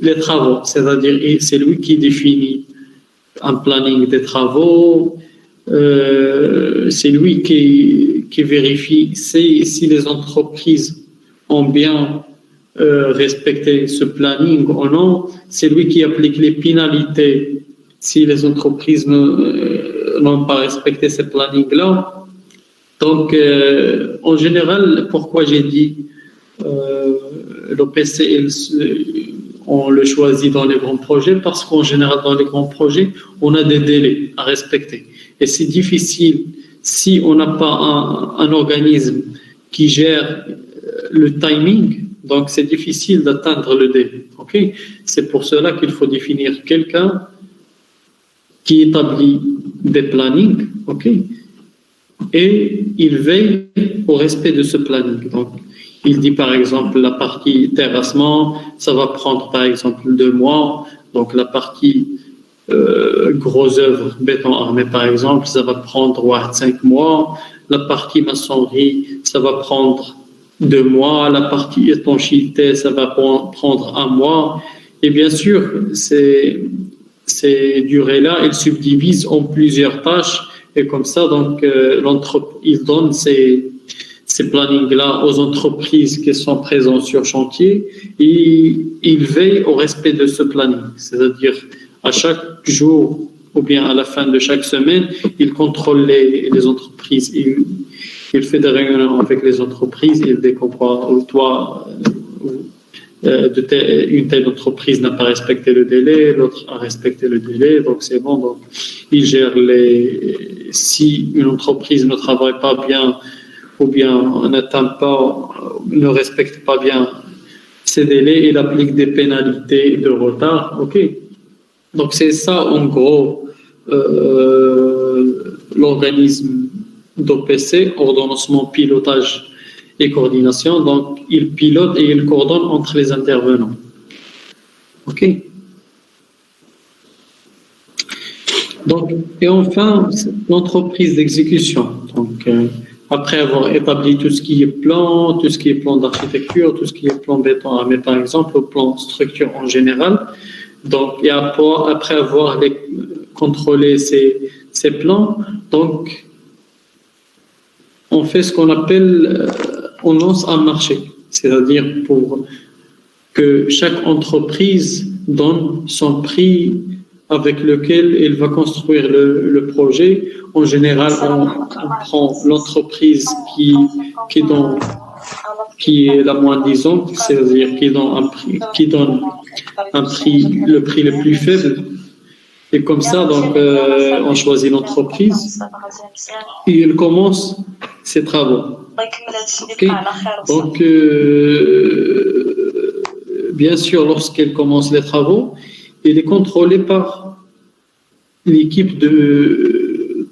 les travaux, c'est-à-dire c'est lui qui définit un planning des travaux, c'est lui qui vérifie si les entreprises ont bien respecté ce planning ou non, c'est lui qui applique les pénalités si les entreprises n'ont pas respecté ce planning-là. Donc, en général, pourquoi j'ai dit l'OPC, on le choisit dans les grands projets? Parce qu'en général, dans les grands projets, on a des délais à respecter. Et c'est difficile, si on n'a pas un organisme qui gère le timing, donc c'est difficile d'atteindre le délai. Okay? C'est pour cela qu'il faut définir quelqu'un qui établit des plannings, okay? Et il veille au respect de ce planning. Donc, il dit par exemple la partie terrassement, ça va prendre par exemple 2 mois. Donc la partie gros œuvre, béton armé par exemple, ça va prendre 5 mois. La partie maçonnerie, ça va prendre 2 mois. La partie étanchéité, ça va prendre 1 mois. Et bien sûr, ces durées-là, elles subdivisent en plusieurs tâches. Et comme ça, donc, il donne ces plannings-là aux entreprises qui sont présentes sur chantier et il veille au respect de ce planning. C'est-à-dire, à chaque jour ou bien à la fin de chaque semaine, il contrôle les entreprises. Il fait des réunions avec les entreprises, il découvre toi, une telle entreprise n'a pas respecté le délai, l'autre a respecté le délai, donc c'est bon. Donc, il gère si une entreprise ne travaille pas bien ou bien ne respecte pas bien ces délais, il applique des pénalités de retard. OK. Donc c'est ça en gros l'organisme d'OPC, ordonnancement, pilotage et coordination. Donc il pilote et il coordonne entre les intervenants. OK. Donc, et enfin, l'entreprise d'exécution. Donc, après avoir établi tout ce qui est plan d'architecture, tout ce qui est plan béton armé, par exemple, au plan structure en général. Donc, et après avoir contrôlé ces plans, donc, on fait ce qu'on appelle, on lance un marché. C'est-à-dire pour que chaque entreprise donne son prix avec lequel il va construire le projet. En général, on prend l'entreprise qui est la moins disante, c'est-à-dire qui donne le prix le plus faible. Et comme ça, donc, on choisit l'entreprise et il commence ses travaux. Okay. Donc, bien sûr, lorsqu'elle commence les travaux, il est contrôlé par l'équipe de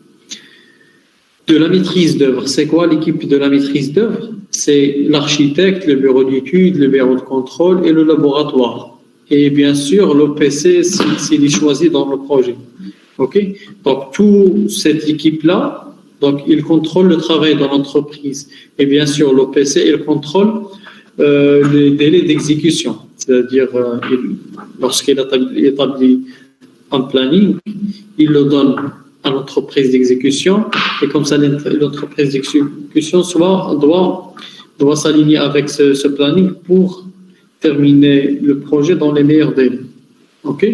la maîtrise d'œuvre. C'est quoi l'équipe de la maîtrise d'œuvre? C'est l'architecte, le bureau d'études, le bureau de contrôle et le laboratoire. Et bien sûr, l'OPC, s'il est choisi dans le projet. OK? Donc, toute cette équipe-là, Donc, il contrôle le travail de l'entreprise. Et bien sûr, l'OPC, il contrôle les délais d'exécution. C'est-à-dire, lorsqu'il établit un planning, il le donne à l'entreprise d'exécution. Et comme ça, l'entreprise d'exécution doit s'aligner avec ce planning pour terminer le projet dans les meilleurs délais. OK?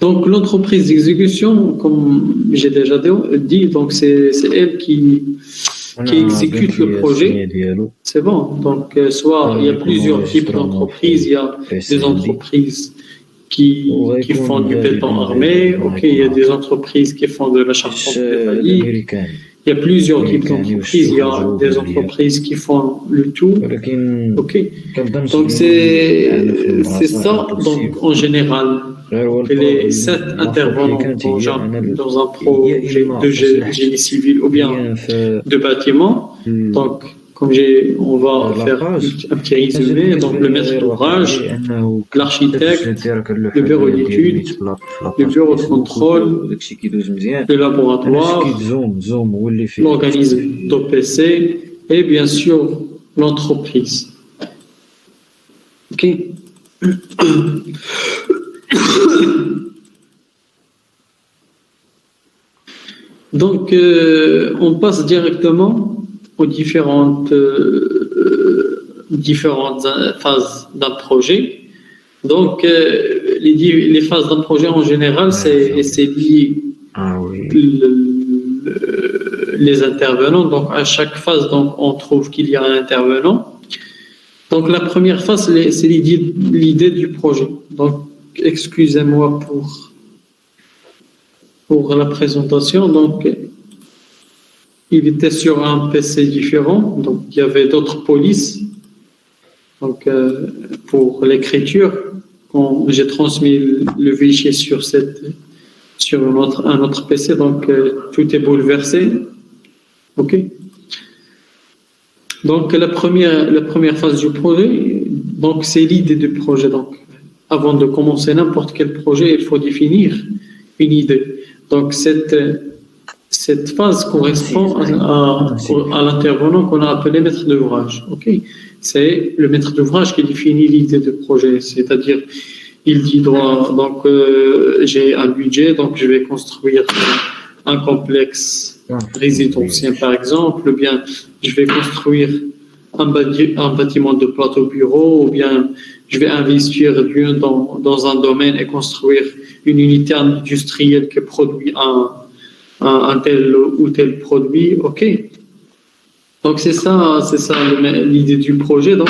Donc, l'entreprise d'exécution, comme j'ai déjà dit, donc c'est elle qui exécute le projet. C'est bon. Donc, soit il y a plusieurs types d'entreprises. Il y a des entreprises qui font du béton armé. OK, il y a des entreprises qui font de la charpente métallique. Il y a plusieurs types d'entreprises. Il y a des entreprises qui font le tout. OK. Donc, c'est ça, donc, en général. Les 7 intervenants dans un projet de génie civil ou bien de bâtiment. Donc, comme on va faire un petit résumé. Donc, le maître d'ouvrage, l'architecte, le bureau d'études, le bureau de contrôle, le laboratoire, l'organisme d'OPC et bien sûr l'entreprise. OK. Donc, on passe directement aux différentes phases d'un projet. Donc, les phases d'un projet en général, c'est lié les intervenants. Donc, à chaque phase, donc, on trouve qu'il y a un intervenant. Donc, la première phase, c'est l'idée du projet. Donc, excusez-moi pour la présentation. Donc, il était sur un PC différent. Donc, il y avait d'autres polices. Donc, pour l'écriture, j'ai transmis le fichier sur un autre PC. Donc, tout est bouleversé. OK. Donc, la première phase du projet, donc, c'est l'idée du projet. Donc, avant de commencer n'importe quel projet, il faut définir une idée. Donc, cette phase correspond à l'intervenant qu'on a appelé maître d'ouvrage. Okay. C'est le maître d'ouvrage qui définit l'idée de projet. C'est-à-dire, il dit, donc, j'ai un budget, donc je vais construire un complexe résidentiel, par exemple, ou bien je vais construire un bâtiment de plateau bureau, ou bien je vais investir dans un domaine et construire une unité industrielle qui produit un tel ou tel produit. OK. Donc, c'est ça l'idée du projet. Donc,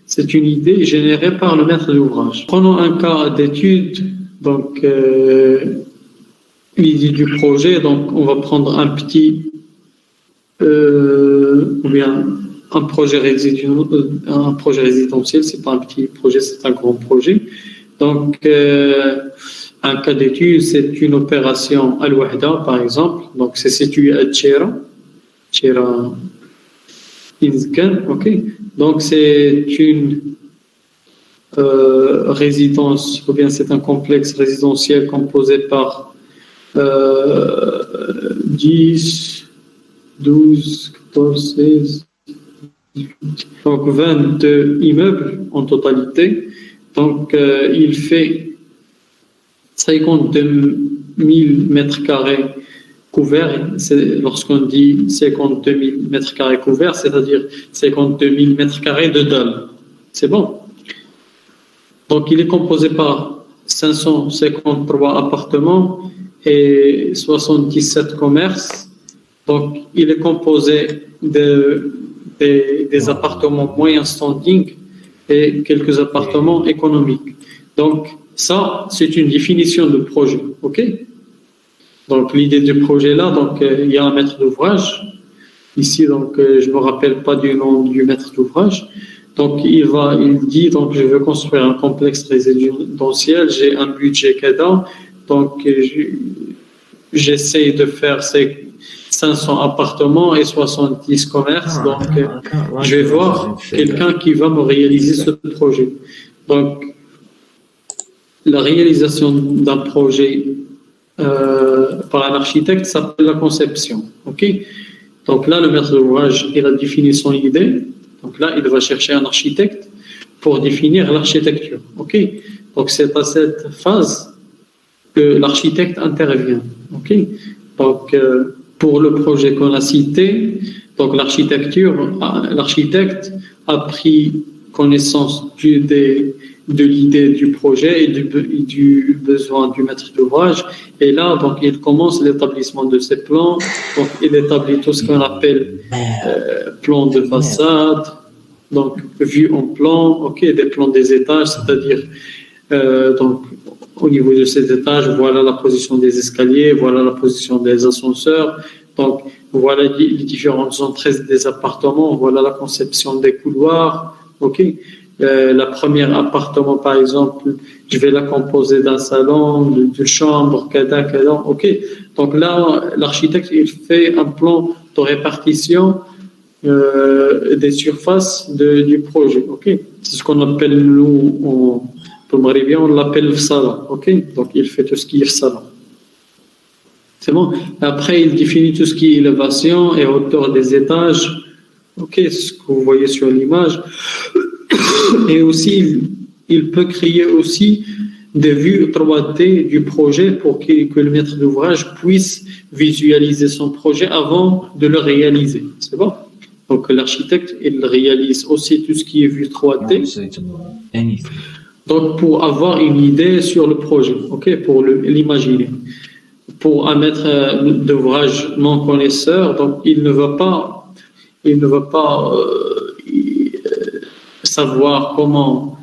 c'est une idée générée par le maître d'ouvrage. Prenons un cas d'étude. Donc, l'idée du projet. Donc, on va prendre un petit ou bien un projet résidentiel. C'est pas un petit projet, c'est un grand projet. Donc, un cas d'étude, c'est une opération Al-Wahda, par exemple. Donc, c'est situé à Tchera Inzgan. OK. Donc, c'est une résidence, ou bien c'est un complexe résidentiel composé par 10, 12, 14, 16, 18, donc 22 immeubles en totalité. Donc, il fait 52 000 mètres carrés couverts. Lorsqu'on dit 52 000 mètres carrés couverts, c'est-à-dire 52 000 mètres carrés de dalles. C'est bon. Donc, il est composé par 553 appartements et 77 commerces. Donc, il est composé des appartements moyens standing et quelques appartements économiques. Donc, ça, c'est une définition de projet. OK? Donc, l'idée du projet là, donc, il y a un maître d'ouvrage. Ici, donc, je ne me rappelle pas du nom du maître d'ouvrage. Donc, il dit, donc, je veux construire un complexe résidentiel, j'ai un budget CADA. Donc, j'essaie de faire ces 500 appartements et 70 commerces. Donc, je vais voir quelqu'un qui va me réaliser ce projet. Donc, la réalisation d'un projet par un architecte s'appelle la conception. Ok. Donc là, le maître d'ouvrage, il a défini son idée. Donc là, il va chercher un architecte pour définir l'architecture. Ok. Donc c'est à cette phase que l'architecte intervient. Ok. Donc pour le projet qu'on a cité, donc l'architecte a pris connaissance de l'idée du projet et du besoin du maître d'ouvrage. Et là, donc, il commence l'établissement de ces plans. Donc, il établit tout ce qu'on appelle plan de façade, donc vue en plan, ok, des plans des étages, c'est-à-dire donc au niveau de ces étages, voilà la position des escaliers, voilà la position des ascenseurs. Donc, voilà les différentes entrées des appartements, voilà la conception des couloirs, ok. La première appartement, par exemple, je vais la composer d'un salon, de chambre, ok. Donc là, l'architecte, il fait un plan de répartition des surfaces du projet, ok. C'est ce qu'on appelle, nous, pour Maribien, on l'appelle le salon, ok. Donc, il fait tout ce qui est salon. C'est bon. Après, il définit tout ce qui est élévation et hauteur des étages, ok, ce que vous voyez sur l'image. Et aussi, il peut créer aussi des vues 3D du projet pour que le maître d'ouvrage puisse visualiser son projet avant de le réaliser. C'est bon? Donc, l'architecte, il réalise aussi tout ce qui est vue 3D. Donc, pour avoir une idée sur le projet, ok, pour l'imaginer. Pour un maître d'ouvrage non connaisseur, donc il ne va pas savoir comment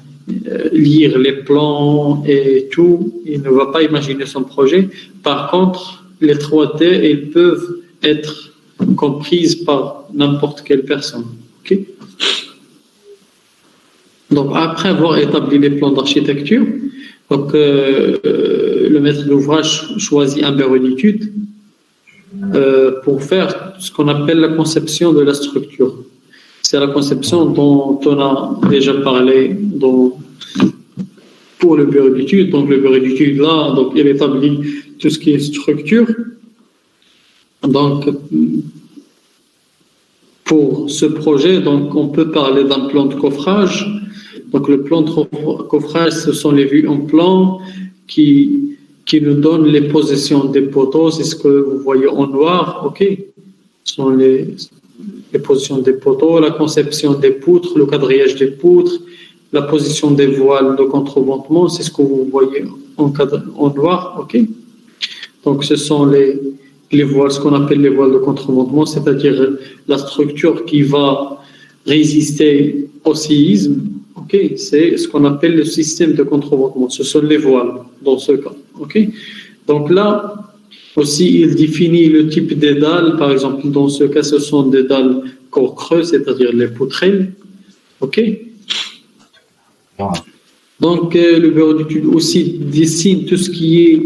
lire les plans et tout, il ne va pas imaginer son projet. Par contre, les 3D, ils peuvent être comprises par n'importe quelle personne. Okay? Donc, après avoir établi les plans d'architecture, donc, le maître d'ouvrage choisit un bureau d'études pour faire ce qu'on appelle la conception de la structure. C'est la conception dont on a déjà parlé pour le bureau d'études. Donc, le bureau d'études, là, donc, il établit tout ce qui est structure. Donc, pour ce projet, donc, on peut parler d'un plan de coffrage. Donc, le plan de coffrage, ce sont les vues en plan qui nous donnent les positions des poteaux. C'est ce que vous voyez en noir, ok? Ce sont les positions des poteaux, la conception des poutres, le quadrillage des poutres, la position des voiles de contreventement, c'est ce que vous voyez en noir, ok? Donc, ce sont les voiles, ce qu'on appelle les voiles de contreventement, c'est-à-dire la structure qui va résister au séisme. Okay, c'est ce qu'on appelle le système de contreventement. Ce sont les voiles dans ce cas. Okay? Donc là, aussi, il définit le type des dalles. Par exemple, dans ce cas, ce sont des dalles corps creux, c'est-à-dire les poutrelles. Okay? Donc, le bureau d'études aussi dessine tout ce qui est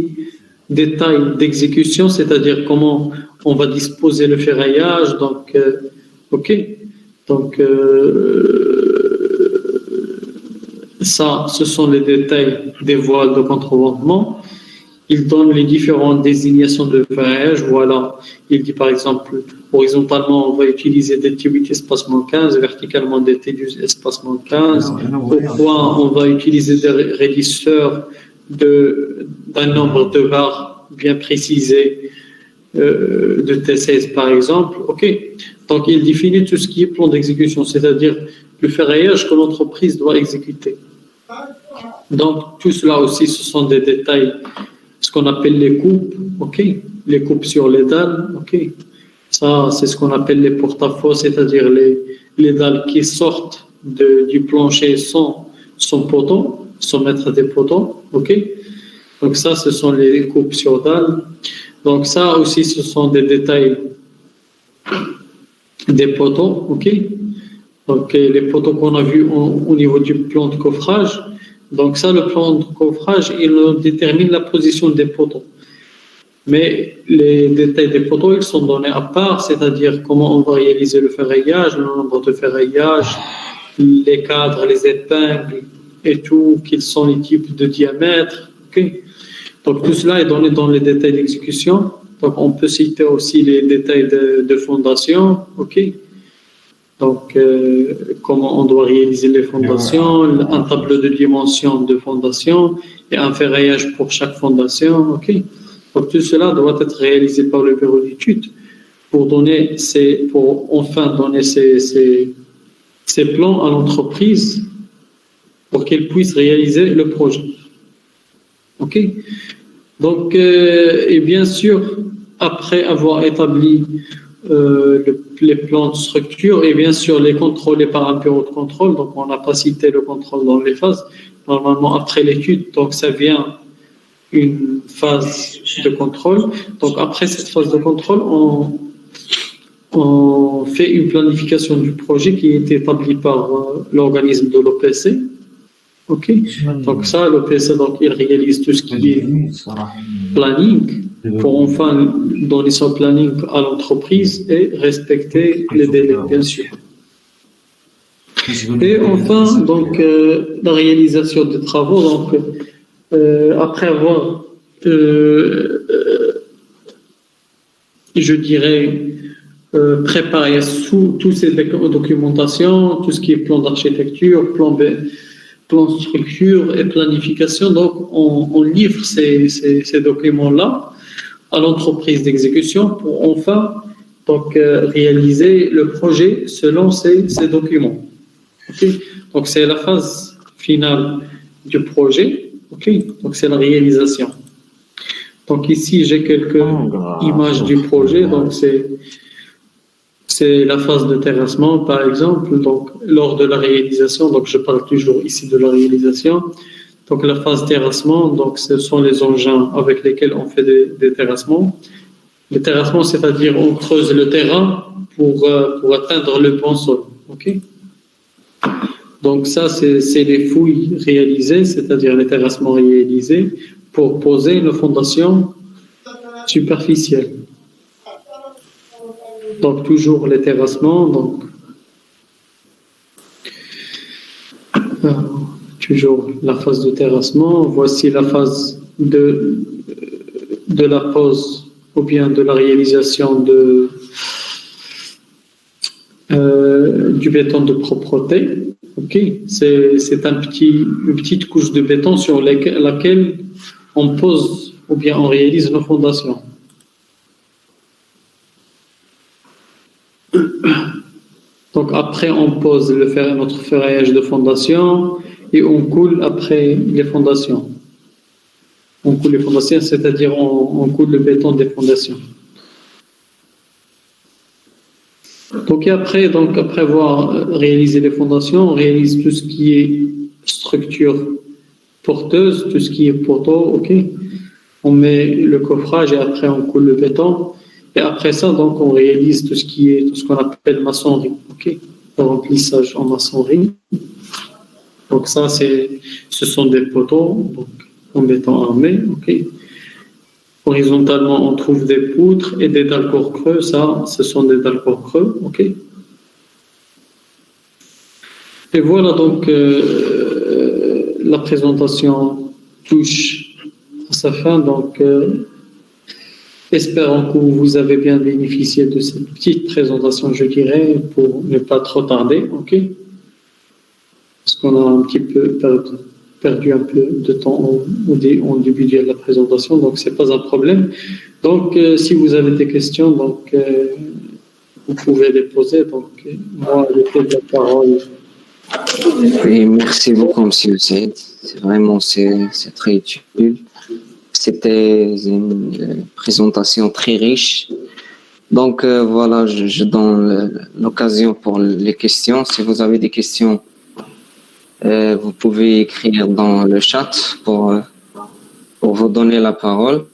détail d'exécution, c'est-à-dire comment on va disposer le ferraillage. Donc, Donc, ça, ce sont les détails des voiles de contreventement. Il donne les différentes désignations de ferraillage. Voilà, il dit par exemple, horizontalement, on va utiliser des T8 espacement 15, verticalement des T12 espacement 15. Au point, on va utiliser des raidisseurs d'un nombre de barres bien précisé, de T16 par exemple. Ok. Donc, il définit tout ce qui est plan d'exécution, c'est-à-dire le ferraillage que l'entreprise doit exécuter. Donc, tout cela aussi, ce sont des détails, ce qu'on appelle les coupes, ok, les coupes sur les dalles, ok. Ça, c'est ce qu'on appelle les porte-à-faux, c'est-à-dire les dalles qui sortent du plancher sans poteau, sans mettre des poteaux, ok. Donc ça, ce sont les coupes sur dalles. Donc ça aussi, ce sont des détails des poteaux, ok. Donc les poteaux qu'on a vus au niveau du plan de coffrage. Donc ça, le plan de coffrage, il détermine la position des poteaux. Mais les détails des poteaux, ils sont donnés à part, c'est-à-dire comment on va réaliser le ferraillage, le nombre de ferraillage, les cadres, les épingles et tout, quels sont les types de diamètres. Okay. Donc tout cela est donné dans les détails d'exécution. Donc on peut citer aussi les détails de fondation, ok. Donc comment on doit réaliser les fondations, un tableau de dimension de fondation et un ferraillage pour chaque fondation, ok. Donc tout cela doit être réalisé par le bureau d'études pour enfin donner ces plans à l'entreprise pour qu'elle puisse réaliser le projet. Ok. Donc, et bien sûr, après avoir établi les plans de structure et bien sûr les contrôlés par un bureau de contrôle, donc on n'a pas cité le contrôle dans les phases, normalement après l'étude, donc ça vient une phase de contrôle. Donc après cette phase de contrôle, on fait une planification du projet qui est établie par l'organisme de l'OPC. Ok, donc ça, l'OPC, donc il réalise tout ce qui est planning pour enfin donner son planning à l'entreprise et respecter les délais, bien sûr. Et enfin, donc la réalisation des travaux, donc après avoir, je dirais, préparer toutes ces documentations, tout ce qui est plan d'architecture, plan de structure et planification. Donc, on livre ces documents-là à l'entreprise d'exécution pour enfin donc, réaliser le projet selon ces documents. Okay. Donc, c'est la phase finale du projet. Okay. Donc, c'est la réalisation. Donc, ici, j'ai quelques images du projet. Donc, c'est la phase de terrassement, par exemple. Donc, lors de la réalisation, donc je parle toujours ici de la réalisation. Donc, la phase terrassement, donc ce sont les engins avec lesquels on fait des terrassements. Le terrassement, c'est-à-dire on creuse le terrain pour atteindre le bon sol. Okay. Donc, ça, c'est les fouilles réalisées, c'est-à-dire les terrassements réalisés pour poser une fondation superficielle. Donc, toujours les terrassements, donc toujours la phase de terrassement. Voici la phase de la pose ou bien de la réalisation du béton de propreté. Okay. C'est une petite couche de béton sur laquelle on pose ou bien on réalise nos fondations. Donc après, on pose notre ferraillage de fondation et on coule après les fondations. On coule les fondations, c'est-à-dire on coule le béton des fondations. Donc après avoir réalisé les fondations, on réalise tout ce qui est structure porteuse, tout ce qui est poteau, ok. On met le coffrage et après on coule le béton. Et après ça, donc, on réalise tout ce qu'on appelle maçonnerie, ok, le remplissage en maçonnerie. Donc ça, ce sont des poteaux, donc, en béton armé, ok. Horizontalement, on trouve des poutres et des dalles-corps creux. Ça, ce sont des dalles-corps creux, ok. Et voilà donc la présentation touche à sa fin, donc. Espérons que vous avez bien bénéficié de cette petite présentation, je dirais, pour ne pas trop tarder, ok? Parce qu'on a un petit peu perdu un peu de temps au début de la présentation, donc c'est pas un problème. Donc, si vous avez des questions, donc vous pouvez les poser. Donc, moi, je fais la parole. Oui, merci beaucoup, Monsieur Saïd. C'est vraiment très utile. C'était une présentation très riche. Donc voilà, je donne l'occasion pour les questions. Si vous avez des questions, vous pouvez écrire dans le chat pour vous donner la parole.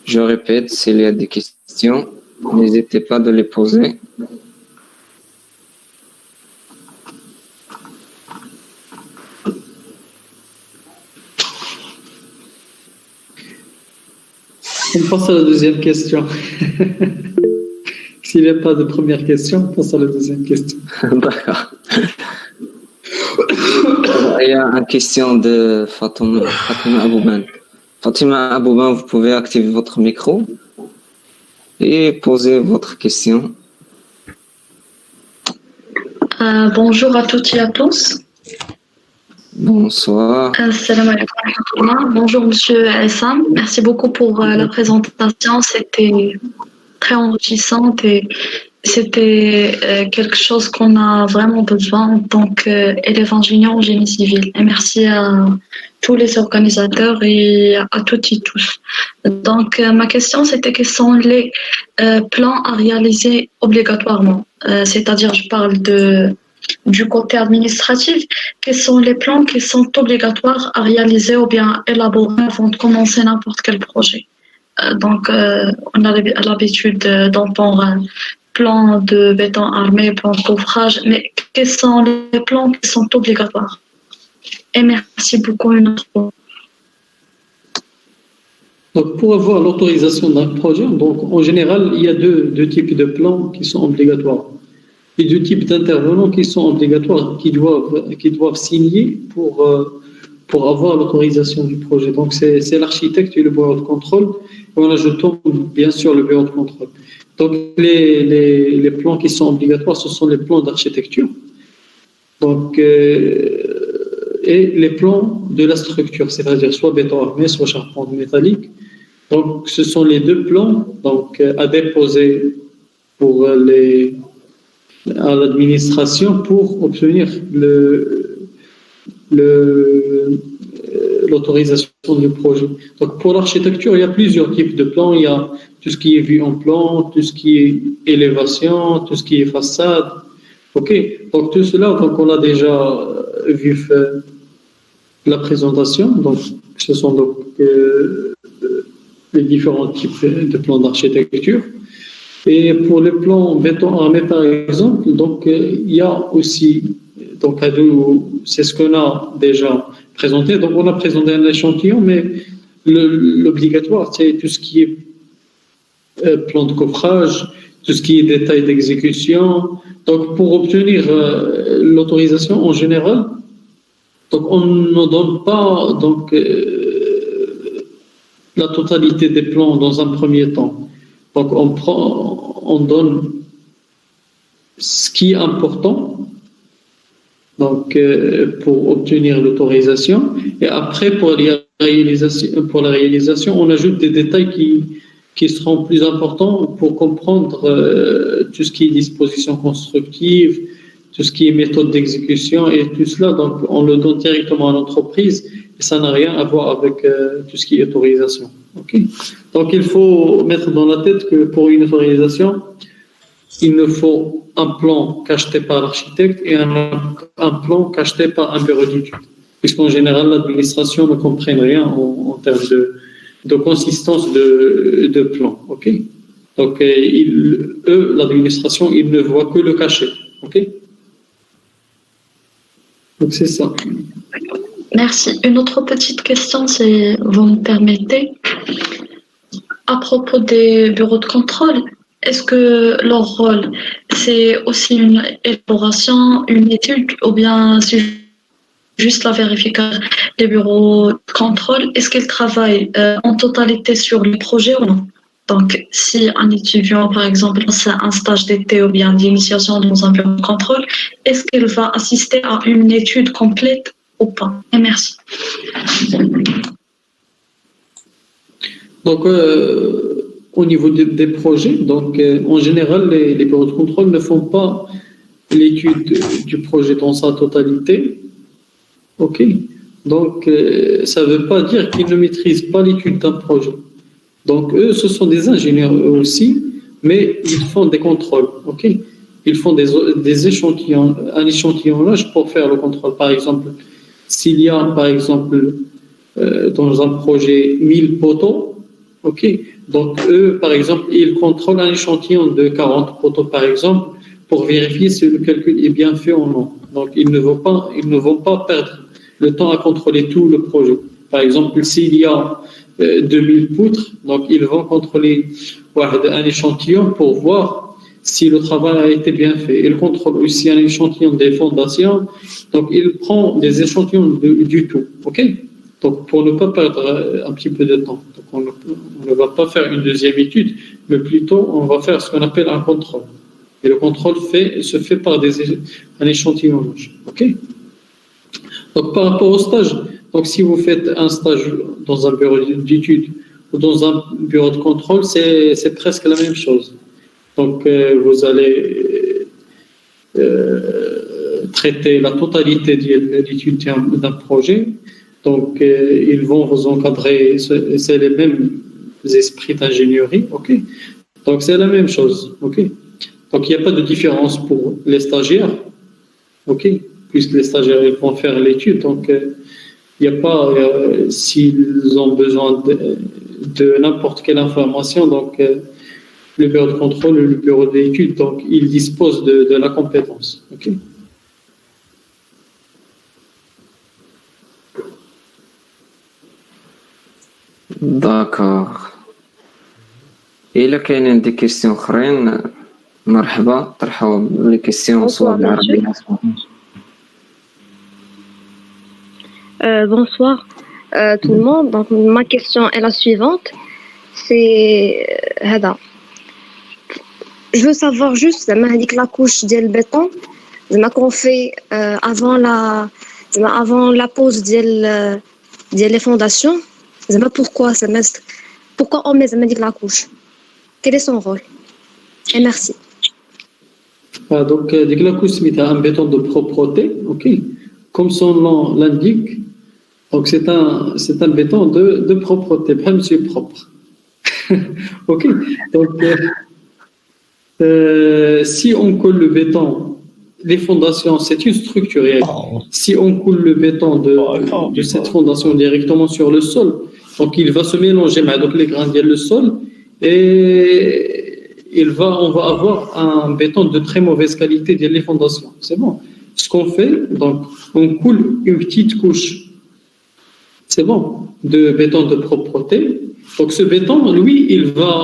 Je répète, s'il y a des questions, n'hésitez pas de les poser. On passe à la deuxième question. S'il n'y a pas de première question, on passe à la deuxième question. D'accord. Il y a une question de Fatima Abouban. Fatima Abouban, vous pouvez activer votre micro et poser votre question. Bonjour à toutes et à tous. Bonsoir. Salam alaikum wa rahmatullah. Bonjour Monsieur Essam. Merci beaucoup pour la présentation. C'était très enrichissante et c'était quelque chose qu'on a vraiment besoin en tant qu'élève ingénieur en génie civil. Et merci à tous les organisateurs et à toutes et tous. Donc ma question c'était quels sont les plans à réaliser obligatoirement. C'est-à-dire je parle du côté administratif, quels sont les plans qui sont obligatoires à réaliser ou bien élaborer avant de commencer n'importe quel projet. Donc, on a l'habitude d'entendre plan de béton armé, plan de coffrage, mais quels sont les plans qui sont obligatoires? Et merci beaucoup une autre fois. Donc, pour avoir l'autorisation d'un projet, donc, en général, il y a deux types de plans qui sont obligatoires. Et deux types d'intervenants qui sont obligatoires, qui doivent signer pour avoir l'autorisation du projet. Donc, c'est l'architecte et le bureau de contrôle, et en ajoutant, bien sûr, le bureau de contrôle. Donc, les plans qui sont obligatoires, ce sont les plans d'architecture. Donc, et les plans de la structure, c'est-à-dire soit béton armé, soit charpente métallique. Donc, ce sont les deux plans donc, à déposer pour à l'administration pour obtenir l'autorisation du projet. Donc, pour l'architecture, il y a plusieurs types de plans. Il y a tout ce qui est vue en plan, tout ce qui est élévation, tout ce qui est façade. OK. Donc, tout cela, donc, on a déjà vu la présentation. Donc, ce sont donc les différents types de plans d'architecture. Et pour les plans béton armé, par exemple, donc, il y a aussi, donc, c'est ce qu'on a déjà présenté. Donc, on a présenté un échantillon, mais l'obligatoire, c'est tout ce qui est plan de coffrage, tout ce qui est détail d'exécution. Donc, pour obtenir l'autorisation en général, donc, on ne donne pas donc, la totalité des plans dans un premier temps. Donc, on donne ce qui est important donc, pour obtenir l'autorisation. Et après, pour la réalisation, on ajoute des détails qui seront plus importants pour comprendre tout ce qui est disposition constructive, tout ce qui est méthode d'exécution et tout cela. Donc, on le donne directement à l'entreprise et ça n'a rien à voir avec tout ce qui est autorisation. Okay. Donc, il faut mettre dans la tête que pour une autorisation, il nous faut un plan qu'acheté par l'architecte et un plan qu'acheté par un bureau d'études. Puisqu'en général, l'administration ne comprend rien en termes de consistance de plan. Okay. Donc, l'administration, ils ne voient que le cachet. Okay. Donc, c'est ça. Merci. Une autre petite question, si vous me permettez. À propos des bureaux de contrôle, est-ce que leur rôle, c'est aussi une élaboration, une étude, ou bien c'est juste la vérification des bureaux de contrôle? Est-ce qu'ils travaillent en totalité sur le projet ou non? Donc, si un étudiant, par exemple, lance un stage d'été ou bien d'initiation dans un bureau de contrôle, est-ce qu'il va assister à une étude complète ou pas? Et merci. Donc, au niveau des projets, donc, en général, les bureaux de contrôle ne font pas l'étude du projet dans sa totalité. OK. Donc, ça ne veut pas dire qu'ils ne maîtrisent pas l'étude d'un projet. Donc, eux, ce sont des ingénieurs eux aussi, mais ils font des contrôles. OK. Ils font des échantillons, un échantillonnage pour faire le contrôle. Par exemple, s'il y a, par exemple, dans un projet 1000 poteaux, OK. Donc, eux, par exemple, ils contrôlent un échantillon de 40 poteaux, par exemple, pour vérifier si le calcul est bien fait ou non. Donc, ils ne vont pas perdre le temps à contrôler tout le projet. Par exemple, s'il y a 2000 poutres. Donc, ils vont contrôler un échantillon pour voir si le travail a été bien fait. Il contrôle aussi un échantillon des fondations. Donc, il prend des échantillons du tout. OK? Donc, pour ne pas perdre un petit peu de temps. Donc, on ne va pas faire une deuxième étude, mais plutôt, on va faire ce qu'on appelle un contrôle. Et le contrôle se fait par un échantillonnage. OK? Donc, par rapport au stage, donc, si vous faites un stage dans un bureau d'études ou dans un bureau de contrôle, c'est presque la même chose. Donc, vous allez traiter la totalité de l'étude d'un projet. Donc, ils vont vous encadrer, c'est les mêmes esprits d'ingénierie, ok? Donc, c'est la même chose, ok? Donc, il n'y a pas de différence pour les stagiaires, ok? Puisque les stagiaires ils vont faire l'étude, donc il n'y a pas, s'ils ont besoin de n'importe quelle information, donc le bureau de contrôle et le bureau d'études, donc ils disposent de la compétence, ok? داكوغ. إلا كاينين دي كيستيون أخرين مرحبا، طرحوا لي كيستيون سواء Bonsoir, monsieur. بالعربية Bonsoir tout le monde. Donc, ma question est la suivante. C'est هذا. Je veux savoir juste la couche de béton qu'on fait avant la pose des fondations. Pourquoi on met la couche? Quel est son rôle? Et merci. Donc, dès que la couche c'est un béton de propreté, ok? Comme son nom l'indique, donc c'est un béton de propreté, pas monsieur propre. Ok? Donc, si on coule le béton, les fondations, c'est une structure. Si on coule le béton de cette fondation directement sur le sol, donc il va se mélanger avec les grains de le sol et on va avoir un béton de très mauvaise qualité de les fondations. C'est bon. Ce qu'on fait, donc on coule une petite couche, c'est bon, de béton de propreté. Donc ce béton, lui, il va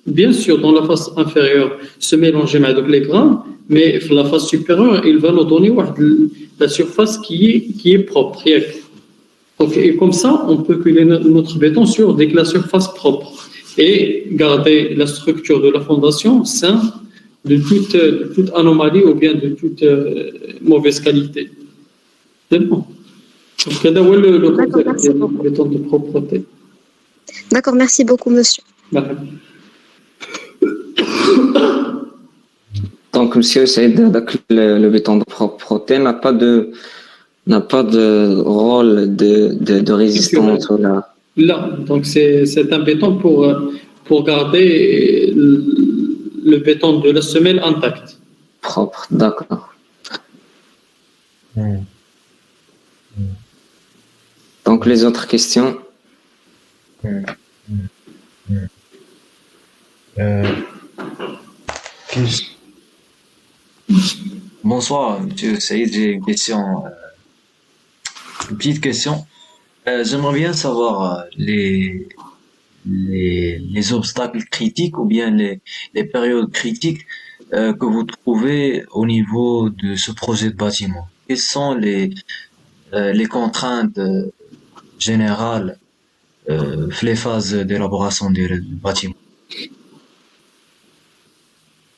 bien sûr dans la face inférieure se mélanger avec les grains, mais la face supérieure, il va nous donner la surface qui est propre. Donc, et comme ça, on peut culer notre béton sur la surface propre et garder la structure de la fondation saine de toute anomalie ou bien de toute mauvaise qualité. C'est bon. Donc, c'est le concept du béton de propreté. D'accord, merci beaucoup, monsieur. Donc, monsieur Saïd, le béton de propreté n'a pas de rôle de résistance. Là, donc c'est un béton pour garder le béton de la semelle intact. Propre, d'accord. Donc, les autres questions? Bonsoir, monsieur Saïd, j'ai une question, une petite question. J'aimerais bien savoir les obstacles critiques ou bien les périodes critiques que vous trouvez au niveau de ce projet de bâtiment. Quelles sont les contraintes générales les phases d'élaboration du bâtiment?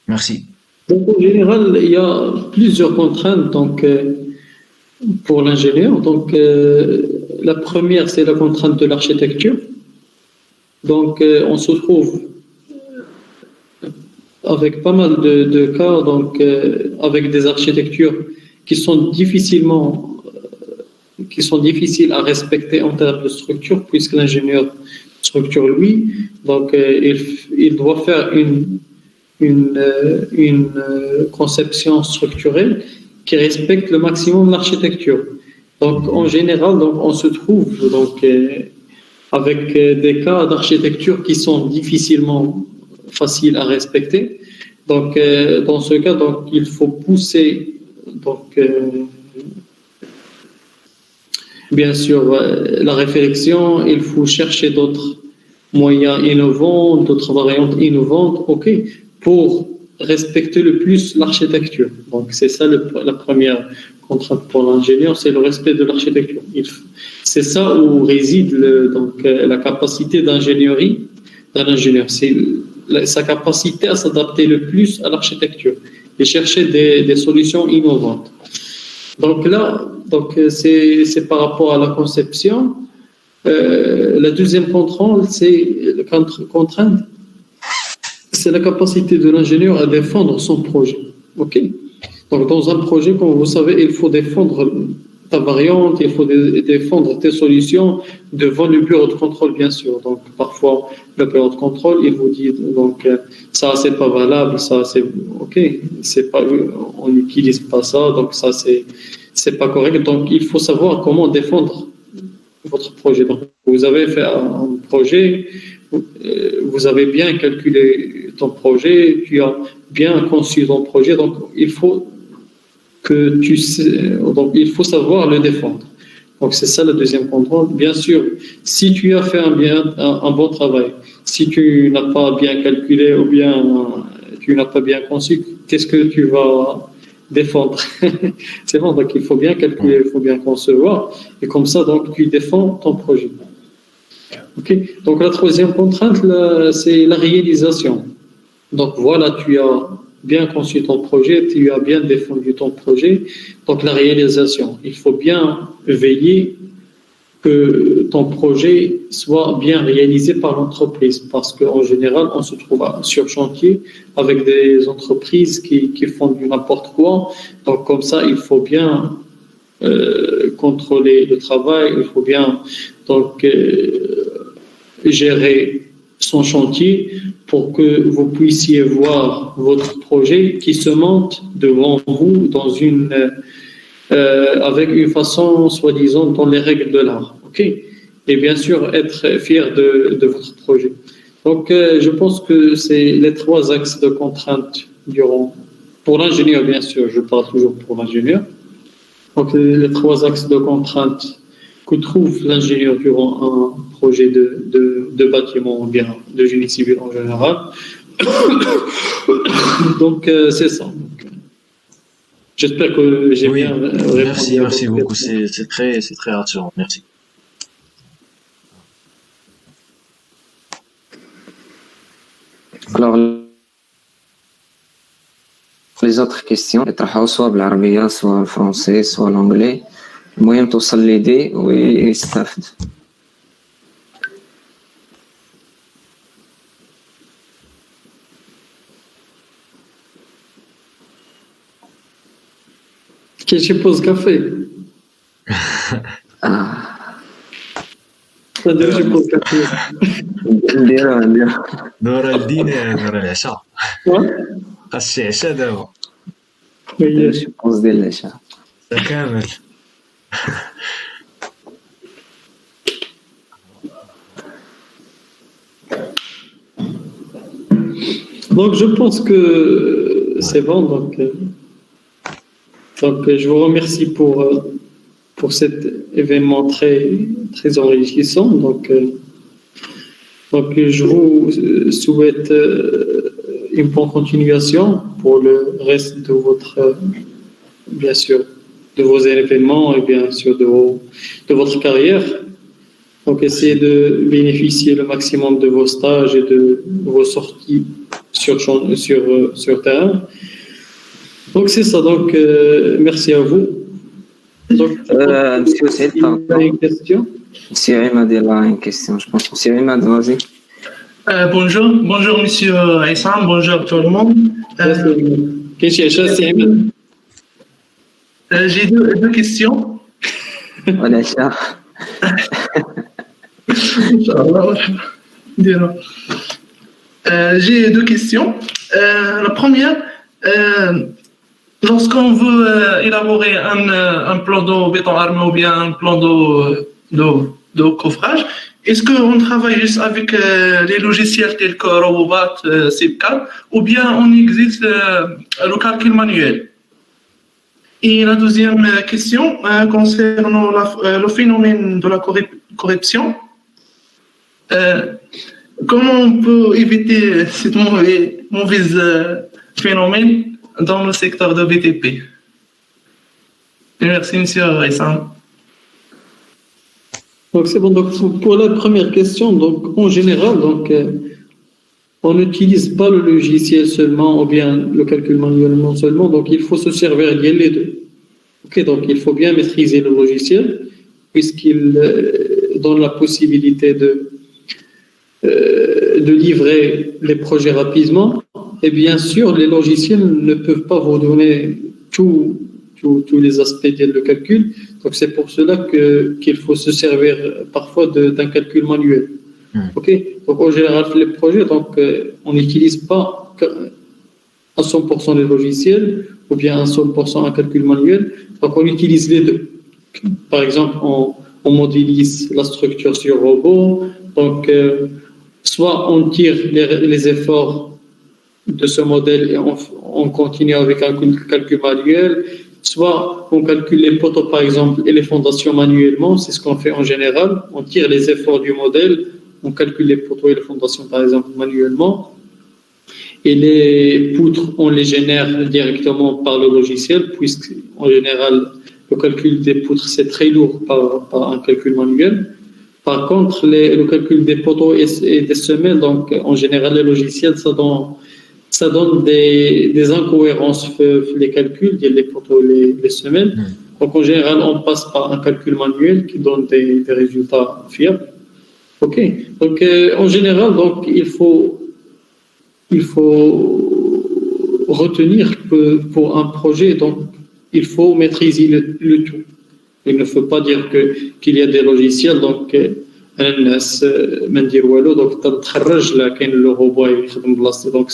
Merci. Donc, en général, il y a plusieurs contraintes donc, pour l'ingénieur. Donc, la première, c'est la contrainte de l'architecture. Donc, on se trouve avec pas mal de cas, donc, avec des architectures qui sont difficiles à respecter en termes de structure, puisque l'ingénieur structure lui. Donc, il doit faire une conception structurelle qui respecte le maximum l'architecture. Donc, en général, donc, on se trouve donc, avec des cas d'architecture qui sont difficilement faciles à respecter. Donc, dans ce cas, donc, il faut pousser donc, Bien sûr, la réflexion, il faut chercher d'autres moyens innovants, d'autres variantes innovantes, ok, pour respecter le plus l'architecture. Donc, c'est ça la première contrainte pour l'ingénieur, c'est le respect de l'architecture. C'est ça où réside la capacité d'ingénierie d'un ingénieur. C'est sa capacité à s'adapter le plus à l'architecture et chercher des solutions innovantes. Donc là, c'est par rapport à la conception. La deuxième contrainte, c'est la capacité de l'ingénieur à défendre son projet. Ok. Donc dans un projet, comme vous savez, il faut défendre ta variante, il faut défendre tes solutions devant le bureau de contrôle, bien sûr. Donc parfois, le bureau de contrôle, il vous dit donc ça c'est pas valable, ça c'est ok, c'est pas, on n'utilise pas ça, donc ça c'est pas correct. Donc il faut savoir comment défendre votre projet. Donc vous avez fait un projet, vous avez bien calculé ton projet, tu as bien conçu ton projet, donc il faut il faut savoir le défendre. Donc c'est ça le deuxième contrôle. Bien sûr, si tu as fait un bon travail, si tu n'as pas bien calculé ou bien tu n'as pas bien conçu, qu'est-ce que tu vas défendre? C'est bon, donc il faut bien calculer, il faut bien concevoir, et comme ça, donc tu défends ton projet. Ok. Donc la troisième contrainte, c'est la réalisation. Donc voilà, tu as bien conçu ton projet, tu as bien défendu ton projet. Donc la réalisation, il faut bien veiller que ton projet soit bien réalisé par l'entreprise, parce qu'en général, on se trouve sur chantier avec des entreprises qui font du n'importe quoi. Donc comme ça, il faut bien contrôler le travail, il faut bien gérer son chantier pour que vous puissiez voir votre projet qui se monte devant vous avec une façon, soi-disant, dans les règles de l'art. Okay. Et bien sûr, être fier de votre projet. Donc, je pense que c'est les trois axes de contrainte pour l'ingénieur, bien sûr, je parle toujours pour l'ingénieur. Donc, les trois axes de contrainte que trouve l'ingénieur durant un projet de bâtiment ou bien de génie civil en général. Donc, c'est ça. J'espère que j'ai bien répondu. Merci beaucoup, c'est très rassurant, merci. Alors, les autres questions, يطرحوا soit بالعربية, soit le français, soit l'anglais. المهم توصل ليدي ويستافد. Quel je pose café? Je pose café. نديرو دور الدين دور العشاء خاص عشاء دابا شي بوز ديال العشاء كامل. Donc, je pense que c'est bon. Donc, je vous remercie pour cet événement très, très enrichissant. Donc, je vous souhaite une bonne continuation pour le reste de bien sûr, de vos événements et bien sûr de votre carrière. Donc, essayez de bénéficier le maximum de vos stages et de vos sorties sur terrain. Donc, c'est ça. Donc, merci à vous. Donc, Monsieur Saïd, une question? Monsieur Imad, il a une question, je pense. Monsieur Imad, vas-y. Bonjour Monsieur Aïssam, bonjour tout le monde. J'ai deux questions. Voilà, ça. J'ai deux questions. La première, lorsqu'on veut élaborer un plan d'eau béton armé ou bien un plan de coffrage, est-ce qu'on travaille juste avec les logiciels tels que Robobat, SIPCAD, ou bien on existe le calcul manuel? Et la deuxième question concernant le phénomène de la corruption. Comment on peut éviter ce mauvais phénomène dans le secteur de BTP? Merci, monsieur Essam. Donc c'est bon. Donc pour la première question, donc en général, donc on n'utilise pas le logiciel seulement ou bien le calcul manuellement seulement. Donc il faut se servir des deux. Ok, donc il faut bien maîtriser le logiciel puisqu'il donne la possibilité de livrer les projets rapidement. Et bien sûr, les logiciels ne peuvent pas vous donner tous les aspects de calcul. Donc c'est pour cela qu'il faut se servir parfois d'un calcul manuel. Ok. Donc en général, les projets, donc on n'utilise pas à 100% les logiciels ou bien à 100% un calcul manuel. Donc on utilise les deux. Par exemple, on modélise la structure sur robot. Donc soit on tire les efforts de ce modèle et on continue avec un calcul manuel, soit on calcule les poteaux par exemple et les fondations manuellement, c'est ce qu'on fait en général, on tire les efforts du modèle, on calcule les poteaux et les fondations par exemple manuellement, et les poutres on les génère directement par le logiciel, puisqu'en général le calcul des poutres c'est très lourd par un calcul manuel. Par contre, le calcul des poteaux et des semelles, donc en général les logiciels ça donne des incohérences les calculs, les poteaux et les semelles. Donc en général, on passe par un calcul manuel qui donne des résultats fiables. Ok. Donc en général, donc il faut retenir que pour un projet, donc il faut maîtriser le tout. Il ne faut pas dire qu'il y a des logiciels, donc الناس ما ندير والو donc تتخرج لا كاين le robot يخدم بلاصتي. Donc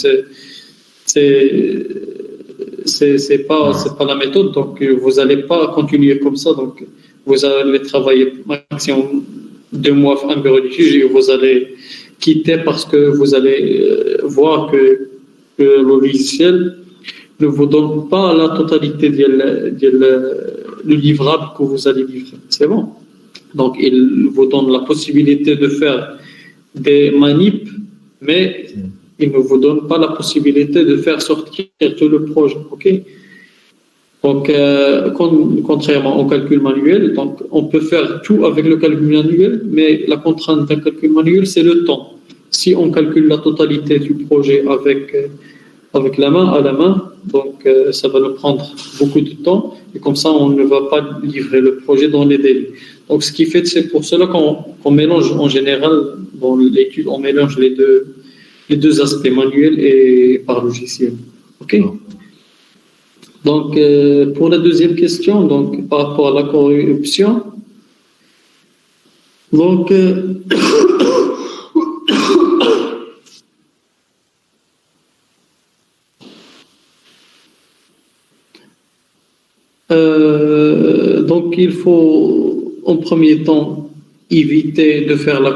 c'est pas la méthode, donc vous allez pas continuer comme ça, donc vous allez travailler maximum 2 mois en bureau d'études et vous allez quitter parce que vous allez voir que le logiciel ne vous donne pas la totalité le livrable que vous allez livrer. C'est bon. Donc, il vous donne la possibilité de faire des manips, mais il ne vous donne pas la possibilité de faire sortir tout le projet. Ok. Donc, contrairement au calcul manuel, donc on peut faire tout avec le calcul manuel, mais la contrainte d'un calcul manuel, c'est le temps. Si on calcule la totalité du projet avec la main à la main, donc ça va nous prendre beaucoup de temps, et comme ça, on ne va pas livrer le projet dans les délais. Donc, ce qui fait, c'est pour cela qu'on mélange en général dans l'étude, on mélange les deux aspects manuels et par logiciel. Ok. Donc, pour la deuxième question, donc par rapport à la corruption, donc donc il faut en premier temps éviter de faire la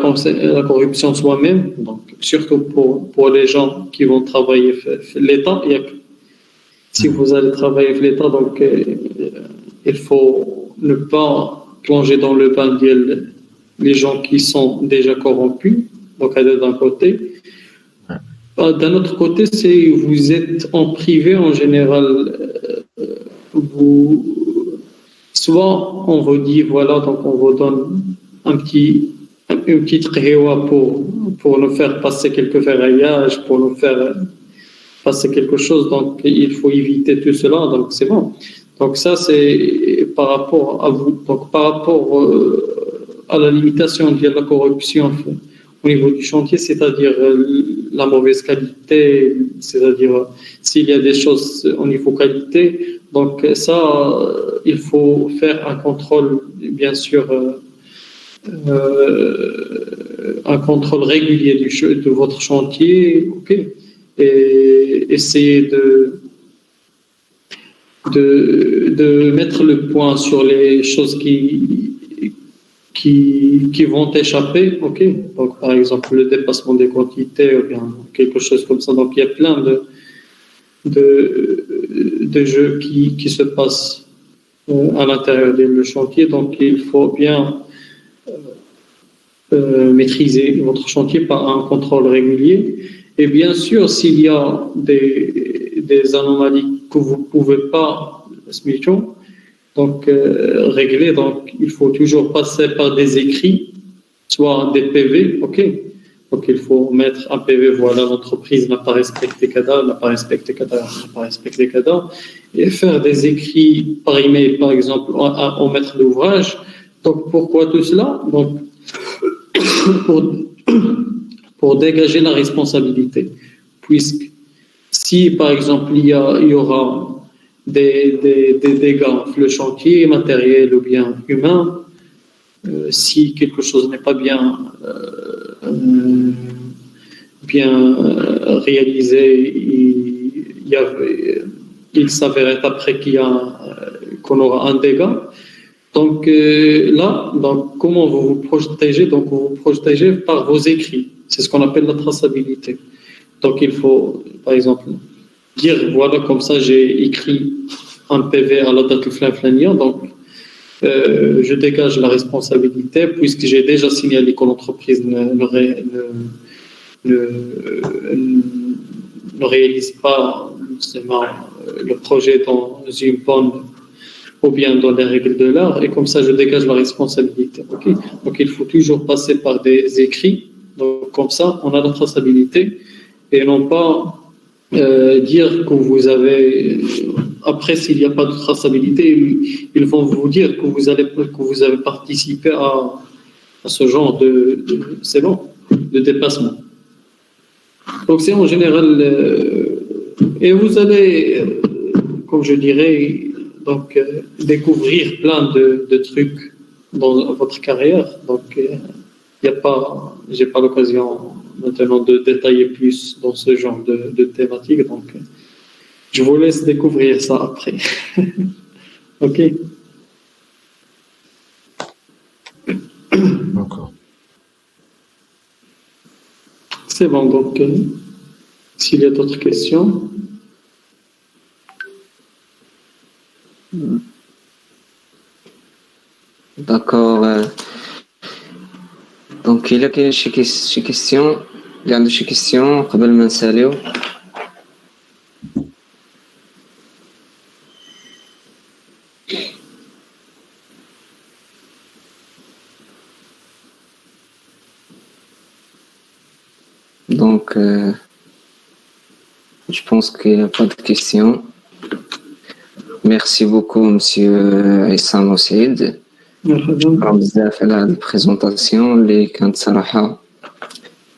corruption soi-même, donc surtout pour les gens qui vont travailler l'État. Si vous allez travailler avec l'État, donc il faut ne pas plonger dans le bain les gens qui sont déjà corrompus, donc d'un côté. D'un autre côté, c'est vous êtes en privé en général, soit on vous dit voilà, donc on vous donne une petite réwa pour nous faire passer quelques ferraillages, pour nous faire passer quelque chose, donc il faut éviter tout cela, donc c'est bon. Donc ça c'est par rapport à vous, donc par rapport à la limitation de la corruption au niveau du chantier, c'est-à-dire la mauvaise qualité, c'est-à-dire s'il y a des choses au niveau qualité, donc ça il faut faire un contrôle, bien sûr, un contrôle régulier de votre chantier, ok, et essayer de mettre le point sur les choses qui vont échapper, ok. Donc par exemple le dépassement des quantités ou bien quelque chose comme ça. Donc il y a plein de jeux qui se passent à l'intérieur du chantier. Donc, il faut bien maîtriser votre chantier par un contrôle régulier. Et bien sûr, s'il y a des anomalies que vous ne pouvez pas donc régler, donc il faut toujours passer par des écrits, soit des PV, ok. Donc il faut mettre un PV, voilà, l'entreprise n'a pas respecté CADA, n'a pas respecté CADA, n'a pas respecté CADA, et faire des écrits par email, par exemple, au maître d'ouvrage. Donc pourquoi tout cela? Donc pour dégager la responsabilité, puisque si par exemple il y aura des dégâts sur le chantier matériel ou bien humain, si quelque chose n'est pas bien réalisé, il s'avérait après qu'on aura un dégât. Donc là, donc, comment vous vous protégez? Donc vous vous protégez par vos écrits. C'est ce qu'on appelle la traçabilité. Donc il faut, par exemple, dire, voilà, comme ça j'ai écrit un PV à la date du flaniant, donc je dégage la responsabilité puisque j'ai déjà signalé que l'entreprise ne réalise pas le projet dans une bonne ou bien dans les règles de l'art, et comme ça je dégage la responsabilité. Okay? Donc il faut toujours passer par des écrits, donc comme ça on a la traçabilité, et non pas dire que vous avez, après s'il n'y a pas de traçabilité, ils vont vous dire que vous avez participé à ce genre de dépassement. Donc c'est en général, et vous allez, comme je dirais, donc découvrir plein de trucs dans votre carrière. Donc j'ai pas l'occasion maintenant de détailler plus dans ce genre de thématique. Donc je vous laisse découvrir ça après. Ok. D'accord. C'est bon, donc s'il y a d'autres questions. D'accord. Donc il y a شي questions. Il y a des questions قبل ما نساليو. Donc je pense qu'il n'y a pas de questions. Merci beaucoup monsieur عصام وسعيد. شكرا بزاف على هذه البريزونطاسيون اللي كانت صراحة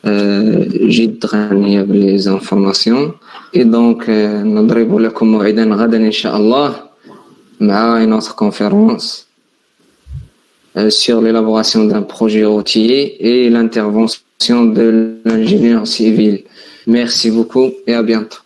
جد غنية بالانفورماسيون. Et donc نضرب لكم موعدا غدا إن شاء الله مع une autre conférence sur l'élaboration d'un projet routier et l'intervention de l'ingénieur civil. Merci beaucoup et à bientôt.